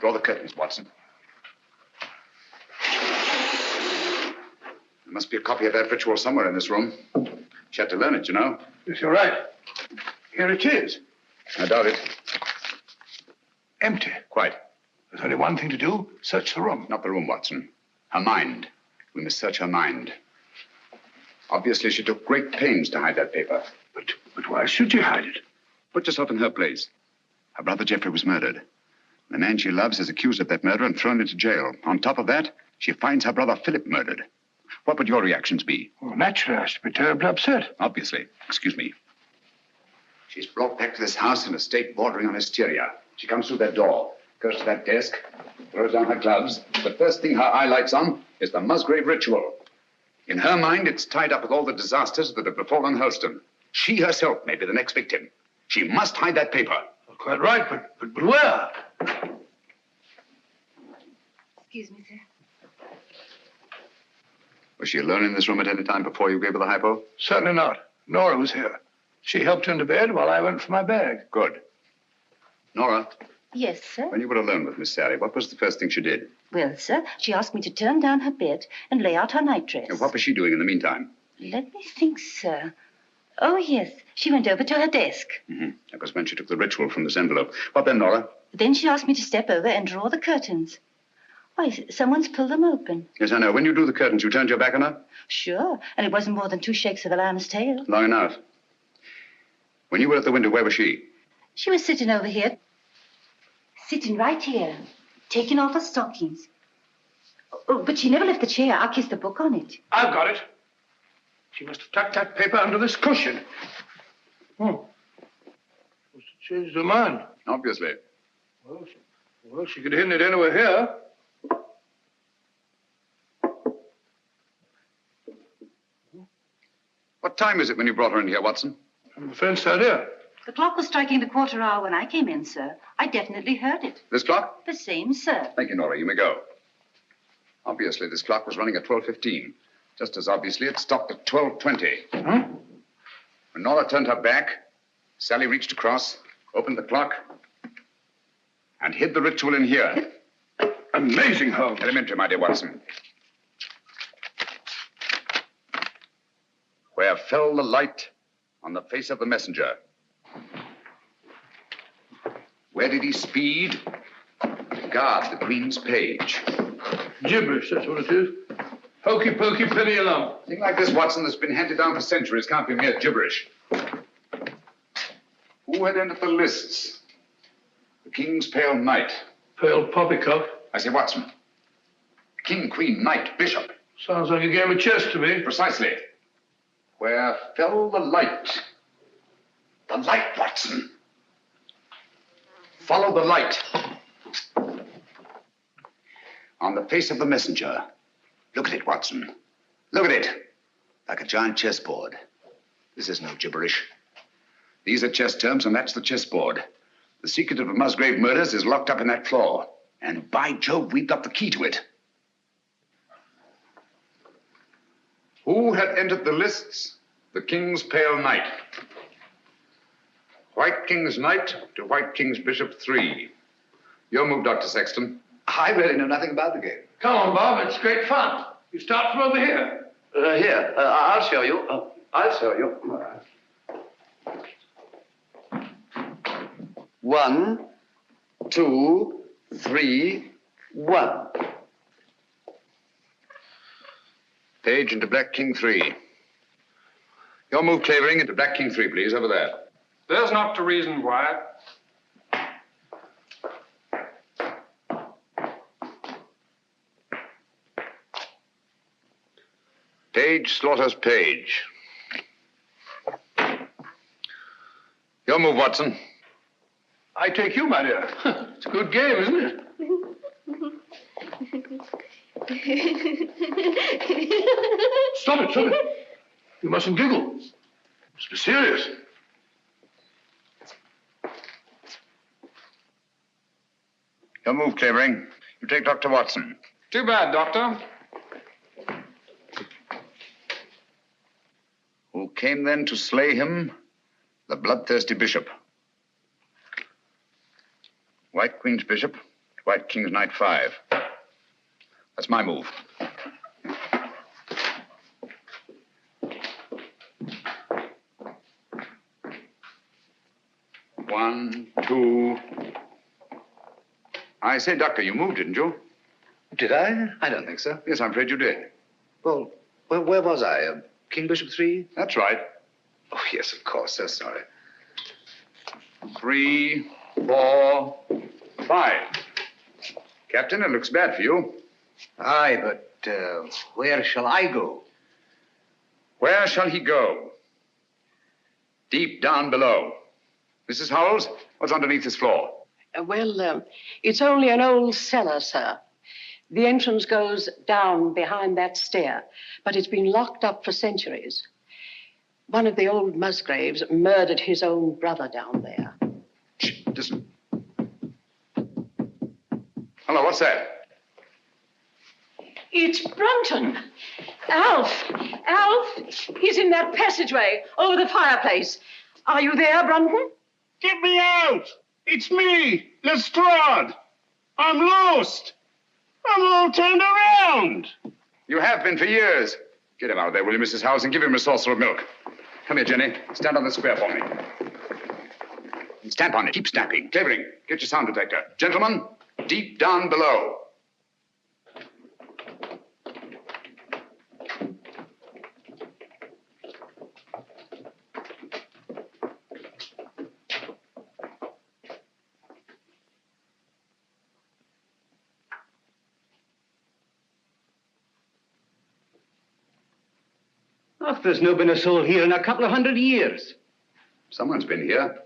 S8: Draw the curtains, Watson. There must be a copy of that ritual somewhere in this room. She had to learn it, you know.
S2: Yes, you're right. Here it is.
S8: I doubt it.
S2: Empty.
S8: Quite.
S2: There's only one thing to do. Search the room.
S8: Not the room, Watson. Her mind. We must search her mind. Obviously, she took great pains to hide that paper.
S2: But why should she hide it?
S8: Put yourself in her place. Her brother Jeffrey was murdered. The man she loves is accused of that murder and thrown into jail. On top of that, she finds her brother Philip murdered. What would your reactions be?
S2: Well, naturally, I should be terribly upset.
S8: Obviously. Excuse me. She's brought back to this house in a state bordering on hysteria. She comes through that door, goes to that desk, throws down her gloves. The first thing her eye lights on is the Musgrave ritual. In her mind, it's tied up with all the disasters that have befallen Hurlstone. She herself may be the next victim. She must hide that paper.
S2: Quite right, but where?
S5: Excuse me, sir.
S8: Was she alone in this room at any time before you gave her the hypo?
S2: Certainly not. Nora was here. She helped into bed while I went for my bag.
S8: Good. Nora,
S15: Yes, sir.
S8: when you were alone with Miss Sally, what was the first thing she did?
S15: Well, sir, she asked me to turn down her bed and lay out her nightdress.
S8: And what was she doing in the meantime?
S15: Let me think, sir. Oh, yes. She went over to her desk.
S8: Mm-hmm. That was when she took the ritual from this envelope. What then, Nora?
S15: Then she asked me to step over and draw the curtains. Why, someone's pulled them open.
S8: Yes, I know. When you drew the curtains, you turned your back on her?
S15: Sure. And it wasn't more than 2 shakes of a lamb's tail.
S8: Long enough. When you were at the window, where was she?
S15: She was sitting over here. Sitting right here. Taking off her stockings. Oh, but she never left the chair. I kissed the book on it.
S2: I've got it. She must have tucked that paper under this cushion. Oh. Must have changed her mind.
S8: Obviously.
S2: Well, she could have hidden it anywhere here.
S8: What time is it when you brought her in here, Watson?
S2: I'm afraid so, dear.
S15: The clock was striking the 1/4 hour when I came in, sir. I definitely heard it.
S8: This clock?
S15: The same, sir.
S8: Thank you, Nora. You may go. Obviously, this clock was running at 12:15. Just as obviously, it stopped at 12:20.
S2: Huh?
S8: When Nora turned her back, Sally reached across, opened the clock, and hid the ritual in here.
S2: Amazing, Holmes.
S8: Elementary, my dear Watson. Where fell the light on the face of the messenger? Where did he speed to guard the Queen's page?
S2: Gibberish, that's what it is. Hokey pokey, penny a lump.
S8: A thing like this, Watson, that's been handed down for centuries can't be mere gibberish. Who had entered the lists? The King's Pale Knight.
S2: Pale poppycock.
S8: I say, Watson. King, Queen, Knight, Bishop.
S2: Sounds like a game of chess to me.
S8: Precisely. Where fell the light? The light, Watson. Follow the light. On the face of the messenger. Look at it, Watson. Look at it. Like a giant chessboard. This is no gibberish. These are chess terms, and that's the chessboard. The secret of the Musgrave murders is locked up in that floor. And by Jove, we've got the key to it. Who had entered the lists? The King's Pale Knight. White King's Knight to White King's Bishop 3. Your move, Dr. Sexton.
S3: I really know nothing about the game.
S2: Come on, Bob. It's great fun. You start from over here.
S3: Here, I'll show you. I'll show you. 1, 2, 3, 1.
S8: Page into Black King 3. Your move, Clavering, into Black King 3, please, over there.
S11: There's not to reason why.
S8: Page slaughters Page. Your move, Watson.
S2: I take you, my dear. It's a good game, isn't it? Stop it, stop it. You mustn't giggle. You must be serious.
S8: Your move, Clavering. You take Dr. Watson.
S11: Too bad, Doctor.
S8: Who came then to slay him? The bloodthirsty bishop. White Queen's Bishop, White King's Knight 5. That's my move. One, two. I say, Doctor, you moved, didn't you?
S3: Did I? I don't think so.
S8: Yes, I'm afraid you did.
S3: Well, where was I? King Bishop 3?
S8: That's right.
S3: Oh, yes, of course. So sorry.
S8: 3, 4, 5. Captain, it looks bad for you.
S3: Aye, but where shall I go?
S8: Where shall he go? Deep down below. Mrs. Howells, what's underneath this floor?
S1: It's only an old cellar, sir. The entrance goes down behind that stair, but it's been locked up for centuries. One of the old Musgraves murdered his own brother down there.
S8: Shh, listen. Hello, what's that?
S1: It's Brunton. Alf! He's in that passageway over the fireplace. Are you there, Brunton?
S10: Get me out! It's me, Lestrade. I'm lost. I'm all turned around.
S8: You have been for years. Get him out of there, will you, Mrs. Howells, and give him a saucer of milk. Come here, Jenny. Stand on the square for me. Stamp on it. Keep stamping. Clavering, get your sound detector. Gentlemen, deep down below.
S3: There's no been a soul here in a couple of 100 years.
S8: Someone's been here.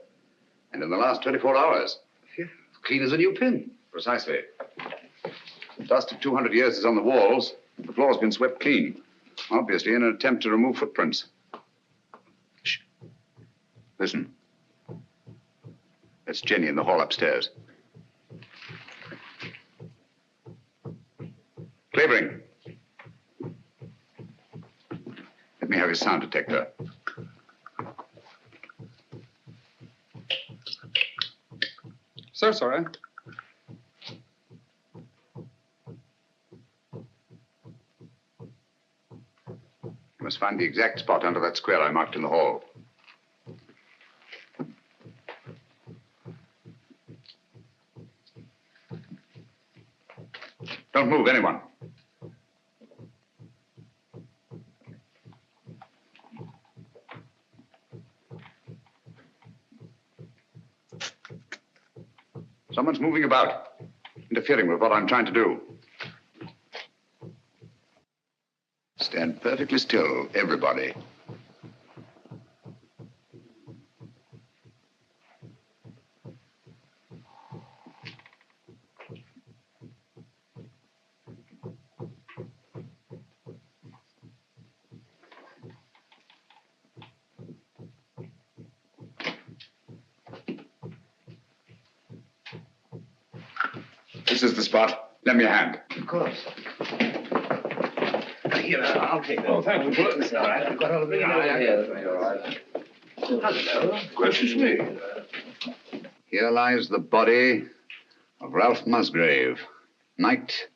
S8: And in the last 24 hours.
S3: Clean as a new pin.
S8: Precisely. The dust of 200 years is on the walls. The floor's been swept clean. Obviously in an attempt to remove footprints. Shh. Listen. That's Jenny in the hall upstairs. Clavering. Let me have his sound detector.
S11: So sorry.
S8: You must find the exact spot under that square I marked in the hall. Don't move, anyone. Someone's moving about, interfering with what I'm trying to do. Stand perfectly still, everybody. This is the spot. Lend me a hand.
S3: Of course. Here, I'll take that.
S2: Oh, thank you.
S3: It's all right. I've got all of it.
S2: All right. Hello. Gracious me.
S8: Here lies the body of Ralph Musgrave, knight,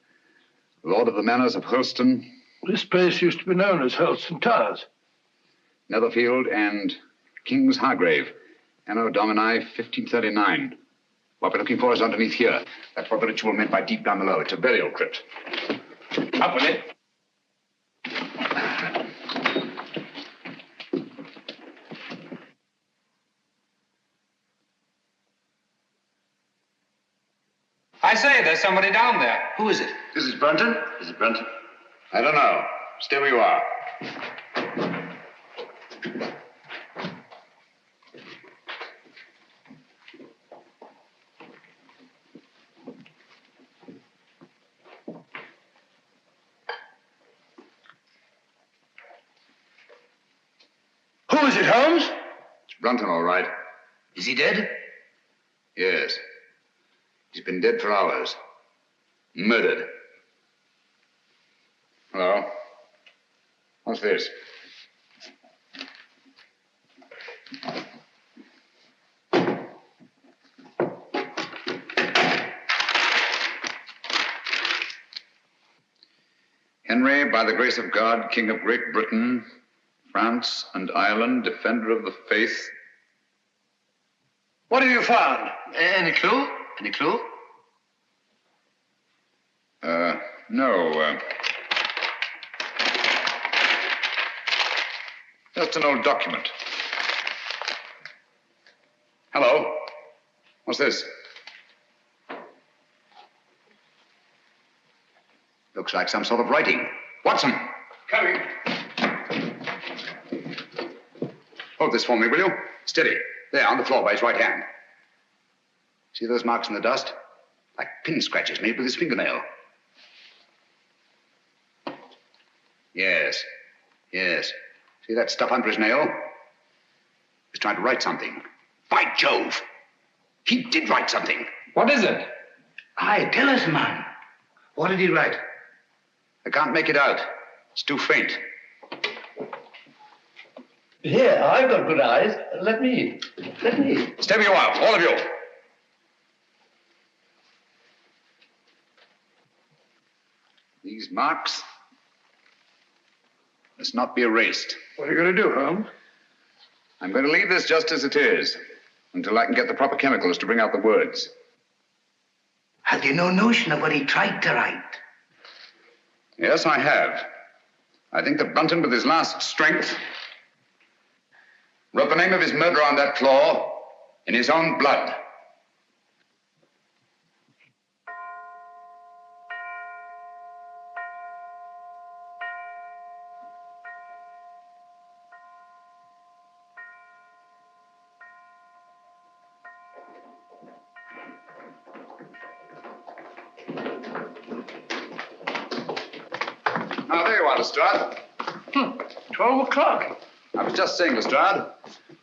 S8: lord of the manors of Holston.
S2: This place used to be known as Holston Towers.
S8: Netherfield and King's Hargrave, Anno Domini 1539. What we're looking for is underneath here. That's what the ritual meant by deep down below. It's a burial crypt. Up with it.
S11: I say, there's somebody down there.
S3: Who is it?
S8: This is Brunton? Is it Brunton? I don't know. Stay where you are.
S2: Who is it, Holmes?
S8: It's Brunton, all right.
S3: Is he dead?
S8: Yes. He's been dead for hours. Murdered. Hello? What's this? Henry, by the grace of God, King of Great Britain, France and Ireland, defender of the faith.
S3: What have you found? Any clue? Any clue?
S8: No. Just an old document. Hello? What's this? Looks like some sort of writing. Watson!
S2: Coming.
S8: Hold this for me, will you? Steady. There, on the floor by his right hand. See those marks in the dust? Like pin scratches made with his fingernail. Yes. Yes. See that stuff under his nail? He's trying to write something. By Jove! He did write something.
S11: What is it?
S4: Aye, tell us, man. What did he write?
S8: I can't make it out. It's too faint.
S9: Here, I've got good eyes. Let me.
S8: Step you out, all of you. These marks must not be erased.
S2: What are you going to do, Holmes?
S8: I'm going to leave this just as it is until I can get the proper chemicals to bring out the words.
S4: Have you no notion of what he tried to write?
S8: Yes, I have. I think that Brunton, with his last strength, wrote the name of his murderer on that floor in his own blood. Now, there you are, Lestrade.
S2: 12 o'clock.
S8: I was just saying, Lestrade,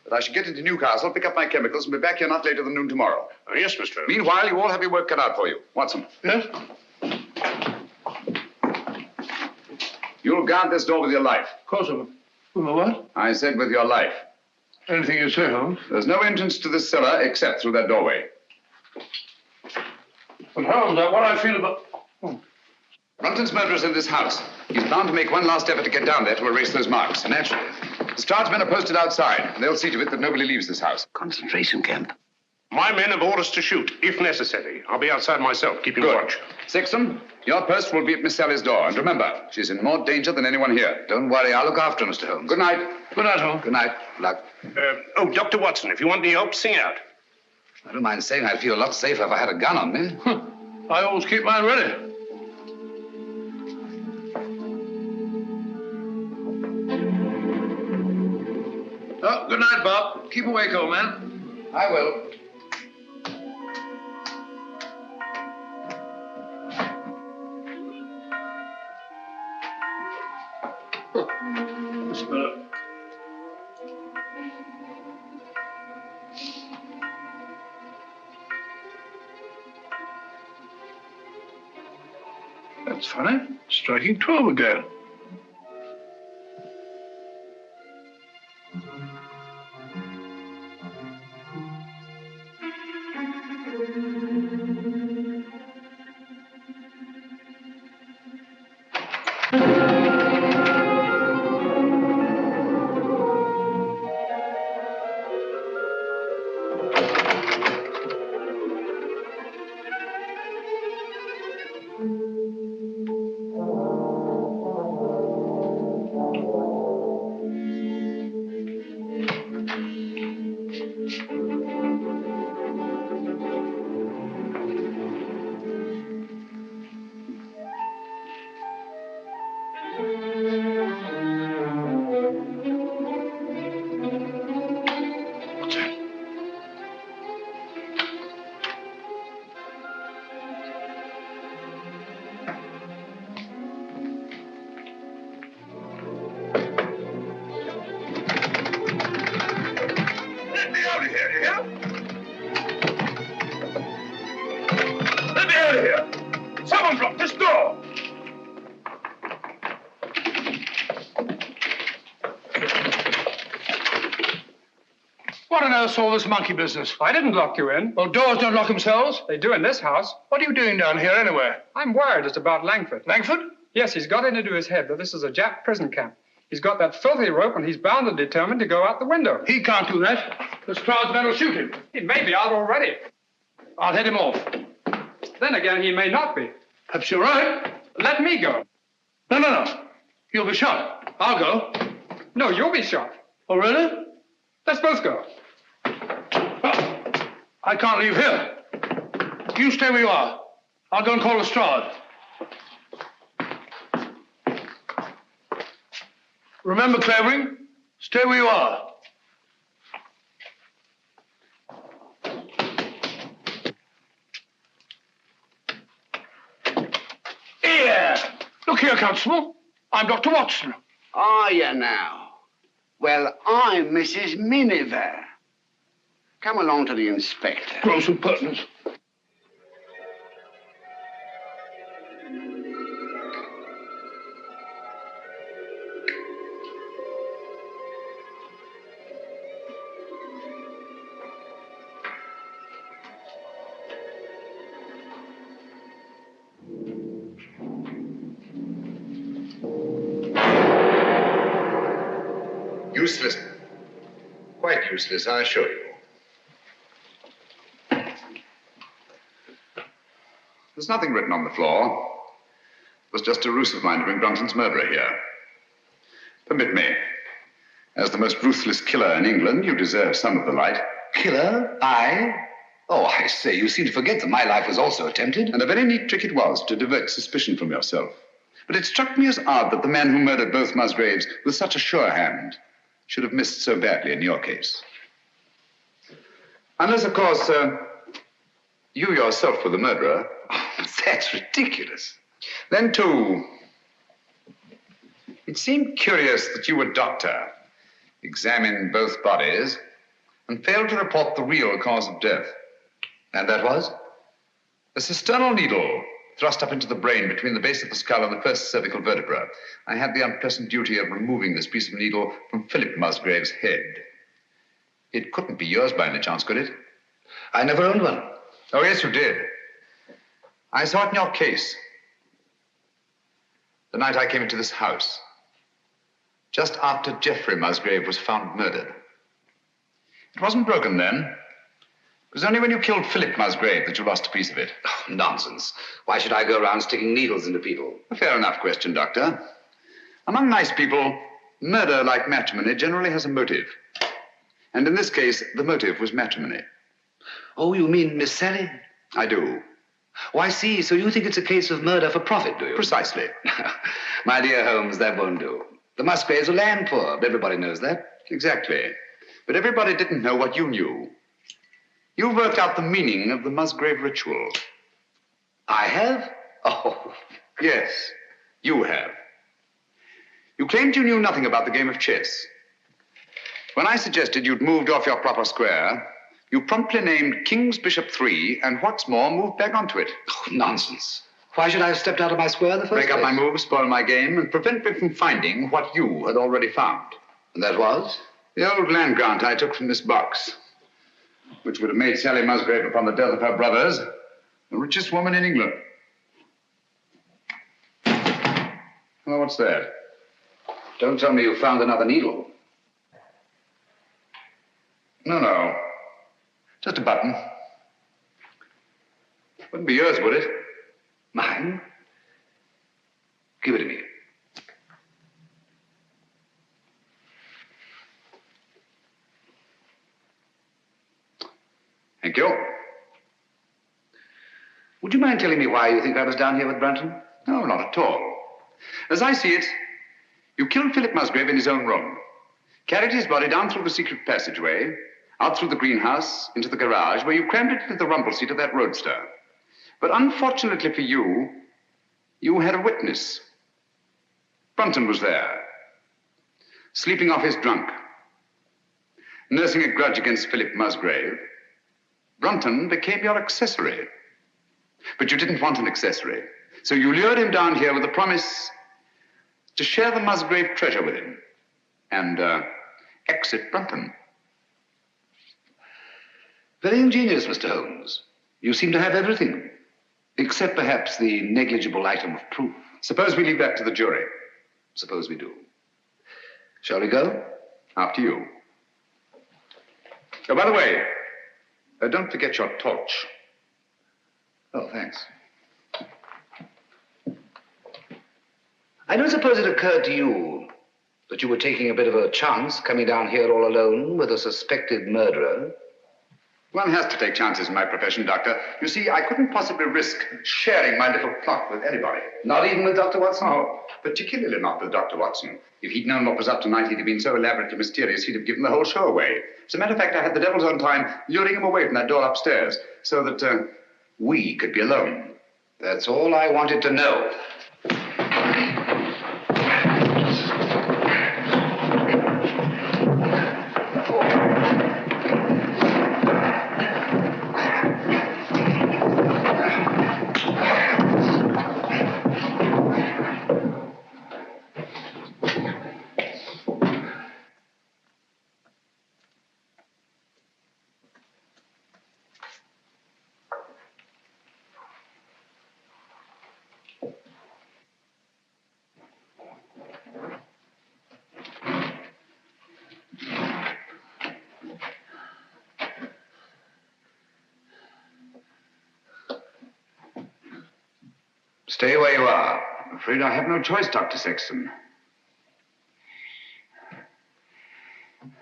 S8: that I should get into Newcastle, pick up my chemicals, and be back here not later than noon tomorrow.
S10: Oh, yes, Mr. Holmes.
S8: Meanwhile, you all have your work cut out for you. Watson,
S2: Yes?
S8: you'll guard this door with your life.
S2: Of course, with my what?
S8: I said with your life.
S2: Anything you say, Holmes.
S8: There's no entrance to this cellar except through that doorway.
S2: But Holmes, what I feel about...
S8: Brunton's murderer's in this house. He's bound to make one last effort to get down there to erase those marks. Naturally. Lestrade's men are posted outside. They'll see to it that nobody leaves this house.
S4: Concentration camp.
S10: My men have orders to shoot, if necessary. I'll be outside myself, keeping
S8: Good.
S10: watch.
S8: Sexton, your post will be at Miss Sally's door. And remember, she's in more danger than anyone here. Don't worry, I'll look after her, Mr. Holmes. Good night.
S2: Good night, Holmes.
S8: Good night. Luck.
S10: Oh, Dr. Watson, if you want any help, sing out.
S8: I don't mind saying I'd feel a lot safer if I had a gun on me.
S2: I always keep mine ready. Oh, good night, Bob. Keep awake, old man.
S8: I will.
S2: That's better. That's funny. Striking 12 again. What on earth's all this monkey business?
S11: I didn't lock you in.
S2: Well, doors don't lock themselves.
S11: They do in this house.
S2: What are you doing down here anyway?
S11: I'm worried it's about Langford.
S2: Langford?
S11: Yes, he's got it into his head that this is a Jap prison camp. He's got that filthy rope and he's bound and determined to go out the window.
S2: He can't do that. This crowd's men will shoot him.
S11: He may be out already.
S2: I'll head him off.
S11: Then again, he may not be.
S2: Perhaps you're right.
S11: Let me go.
S2: No. You'll be shot. I'll go.
S11: No, you'll be shot.
S2: Oh, really?
S11: Let's both go.
S2: I can't leave here. You stay where you are. I'll go and call Lestrade. Remember, Clavering, stay where you are. Here! Look here, Constable. I'm Dr. Watson.
S8: Are you now? Well, I'm Mrs. Miniver. Come along to the inspector.
S2: Gross impertinence.
S8: Useless. Quite useless, I assure you. There's nothing written on the floor. It was just a ruse of mine to bring Brunton's murderer here. Permit me. As the most ruthless killer in England, you deserve some of the light.
S16: Killer? I? Oh, I say, you seem to forget that my life was also attempted.
S8: And a very neat trick it was to divert suspicion from yourself. But it struck me as odd that the man who murdered both Musgraves with such a sure hand should have missed so badly in your case. Unless, of course, you yourself were the murderer.
S16: Oh, that's ridiculous.
S8: Then, too, it seemed curious that you, a doctor, examined both bodies and failed to report the real cause of death.
S16: And that was?
S8: A cisternal needle thrust up into the brain between the base of the skull and the first cervical vertebra. I had the unpleasant duty of removing this piece of needle from Philip Musgrave's head. It couldn't be yours by any chance, could it?
S16: I never owned one.
S8: Oh, yes, you did. I saw it in your case. The night I came into this house. Just after Geoffrey Musgrave was found murdered. It wasn't broken then. It was only when you killed Philip Musgrave that you lost a piece of it.
S16: Oh, nonsense. Why should I go around sticking needles into people?
S8: A fair enough question, Doctor. Among nice people, murder, like matrimony, generally has a motive. And in this case, the motive was matrimony.
S16: Oh, you mean Miss Sally?
S8: I do.
S16: Oh, I see. So you think it's a case of murder for profit, do you?
S8: Precisely.
S16: My dear Holmes, that won't do. The Musgraves are land poor, but everybody knows that.
S8: Exactly. But everybody didn't know what you knew. You worked out the meaning of the Musgrave ritual.
S16: I have?
S8: Oh, yes, you have. You claimed you knew nothing about the game of chess. When I suggested you'd moved off your proper square, you promptly named King's Bishop 3, and what's more, moved back onto it.
S16: Oh, nonsense. Why should I have stepped out of my square in the first place?
S8: Break up my move, spoil my game, and prevent me from finding what you had already found.
S16: And that was?
S8: The old land grant I took from this box, which would have made Sally Musgrave, upon the death of her brothers, the richest woman in England. Well, what's that?
S16: Don't tell me you found another needle.
S8: No. Just a button. Wouldn't be yours, would it?
S16: Mine? Give it to me.
S8: Thank you.
S16: Would you mind telling me why you think I was down here with Brunton?
S8: No, not at all. As I see it, you killed Philip Musgrave in his own room, carried his body down through the secret passageway, out through the greenhouse, into the garage, where you crammed it into the rumble seat of that roadster. But unfortunately for you, you had a witness. Brunton was there, sleeping off his drunk, nursing a grudge against Philip Musgrave. Brunton became your accessory. But you didn't want an accessory, so you lured him down here with the promise to share the Musgrave treasure with him and exit Brunton.
S16: Very ingenious, Mr. Holmes. You seem to have everything, except perhaps the negligible item of proof.
S8: Suppose we leave that to the jury.
S16: Suppose we do. Shall we go?
S8: After you. Oh, by the way, don't forget your torch.
S16: Oh, thanks. I don't suppose it occurred to you that you were taking a bit of a chance coming down here all alone with a suspected murderer.
S8: One has to take chances in my profession, Doctor. You see, I couldn't possibly risk sharing my little plot with anybody.
S16: Not even with Dr. Watson?
S8: No, particularly not with Dr. Watson. If he'd known what was up tonight, he'd have been so elaborately mysterious, he'd have given the whole show away. As a matter of fact, I had the devil's own time luring him away from that door upstairs so that we could be alone.
S16: That's all I wanted to know. Stay where you are. I'm afraid I have no choice, Dr. Sexton.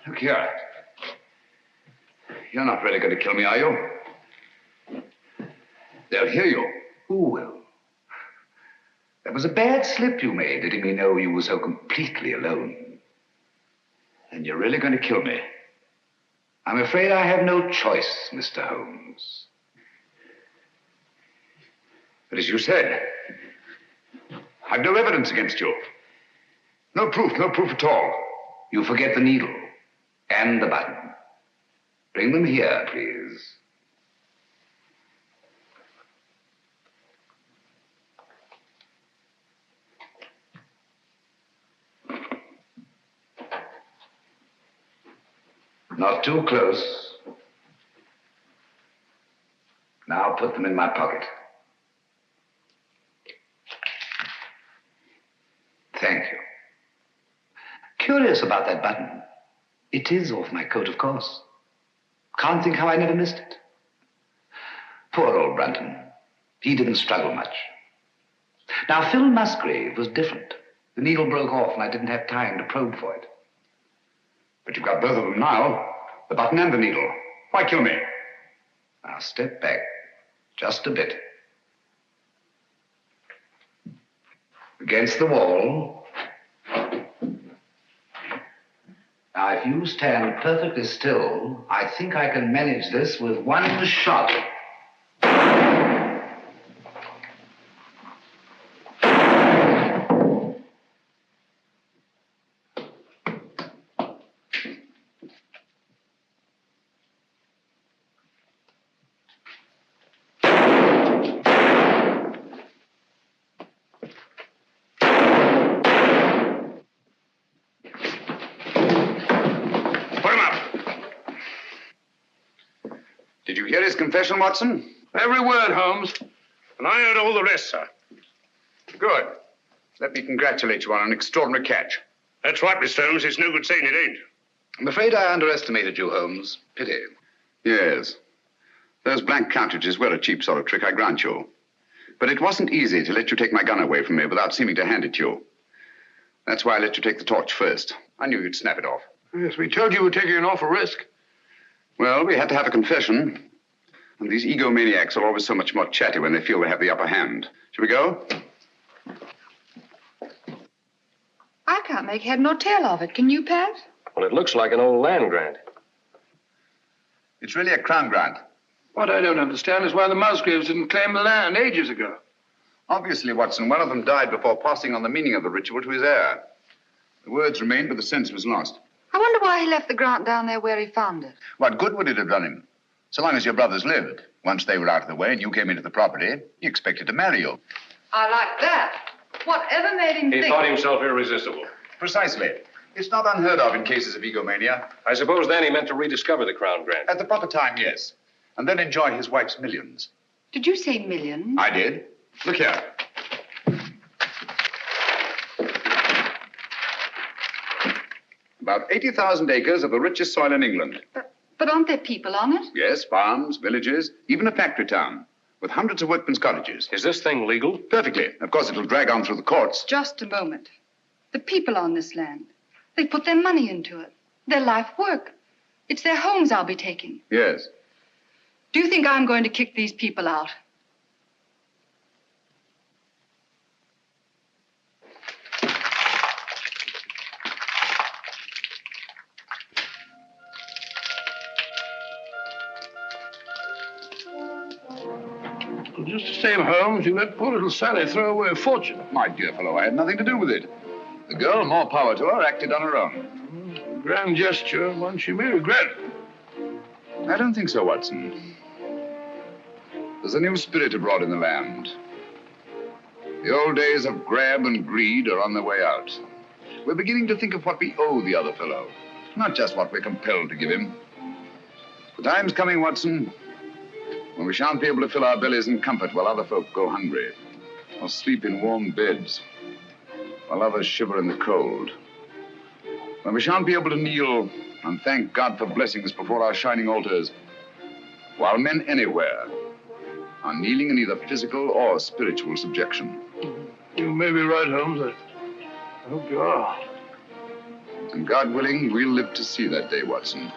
S16: Look here. You're not really going to kill me, are you? They'll hear you. Who will? That was a bad slip you made, letting me know you were so completely alone. And you're really going to kill me. I'm afraid I have no choice, Mr. Holmes. But as you said, I've no evidence against you. No proof at all. You forget the needle and the button. Bring them here, please. Not too close. Now put them in my pocket. Thank you. Curious about that button. It is off my coat, of course. Can't think how I never missed it. Poor old Brunton. He didn't struggle much. Now, Phil Musgrave was different. The needle broke off and I didn't have time to probe for it. But you've got both of them now. The button and the needle. Why kill me? Now, step back. Just a bit. Against the wall. Now, if you stand perfectly still, I think I can manage this with one shot. Did you hear his confession, Watson?
S2: Every word, Holmes.
S10: And I heard all the rest, sir.
S8: Good. Let me congratulate you on an extraordinary catch.
S10: That's right, Mr. Holmes. It's no good saying it ain't.
S8: I'm afraid I underestimated you, Holmes. Pity. Yes. Those blank cartridges were a cheap sort of trick, I grant you. But it wasn't easy to let you take my gun away from me without seeming to hand it to you. That's why I let you take the torch first. I knew you'd snap it off.
S2: Yes, we told you we were taking an awful risk.
S8: Well, we had to have a confession. And these egomaniacs are always so much more chatty when they feel they have the upper hand. Shall we go?
S5: I can't make head nor tail of it. Can you, Pat?
S12: Well, it looks like an old land grant.
S8: It's really a crown grant.
S2: What I don't understand is why the Musgraves didn't claim the land ages ago.
S8: Obviously, Watson, one of them died before passing on the meaning of the ritual to his heir. The words remained, but the sense was lost.
S5: I wonder why he left the grant down there where he found it.
S8: What good would it have done him? So long as your brothers lived. Once they were out of the way and you came into the property, he expected to marry you.
S5: I like that. Whatever made him
S12: He
S5: think...
S12: thought himself irresistible.
S8: Precisely. It's not unheard of in cases of egomania.
S12: I suppose then he meant to rediscover the crown grant.
S8: At the proper time, yes. And then enjoy his wife's millions.
S5: Did you say millions?
S8: I did. Look here. About 80,000 acres of the richest soil in England.
S5: But aren't there people on it?
S8: Yes, farms, villages, even a factory town, with hundreds of workmen's cottages.
S12: Is this thing legal?
S8: Perfectly. Of course, it'll drag on through the courts.
S5: Just a moment. The people on this land, they put their money into it, their life work. It's their homes I'll be taking.
S8: Yes.
S5: Do you think I'm going to kick these people out?
S2: Well, just the same, Holmes, you let poor little Sally throw away a fortune.
S8: My dear fellow, I had nothing to do with it. The girl, more power to her, acted on her own.
S2: Grand gesture, one she may regret.
S8: I don't think so, Watson. There's a new spirit abroad in the land. The old days of grab and greed are on their way out. We're beginning to think of what we owe the other fellow, not just what we're compelled to give him. The time's coming, Watson, when we shan't be able to fill our bellies in comfort while other folk go hungry, or sleep in warm beds while others shiver in the cold. When we shan't be able to kneel and thank God for blessings before our shining altars, while men anywhere are kneeling in either physical or spiritual subjection.
S2: You may be right, Holmes. I hope you are.
S8: And God willing, we'll live to see that day, Watson.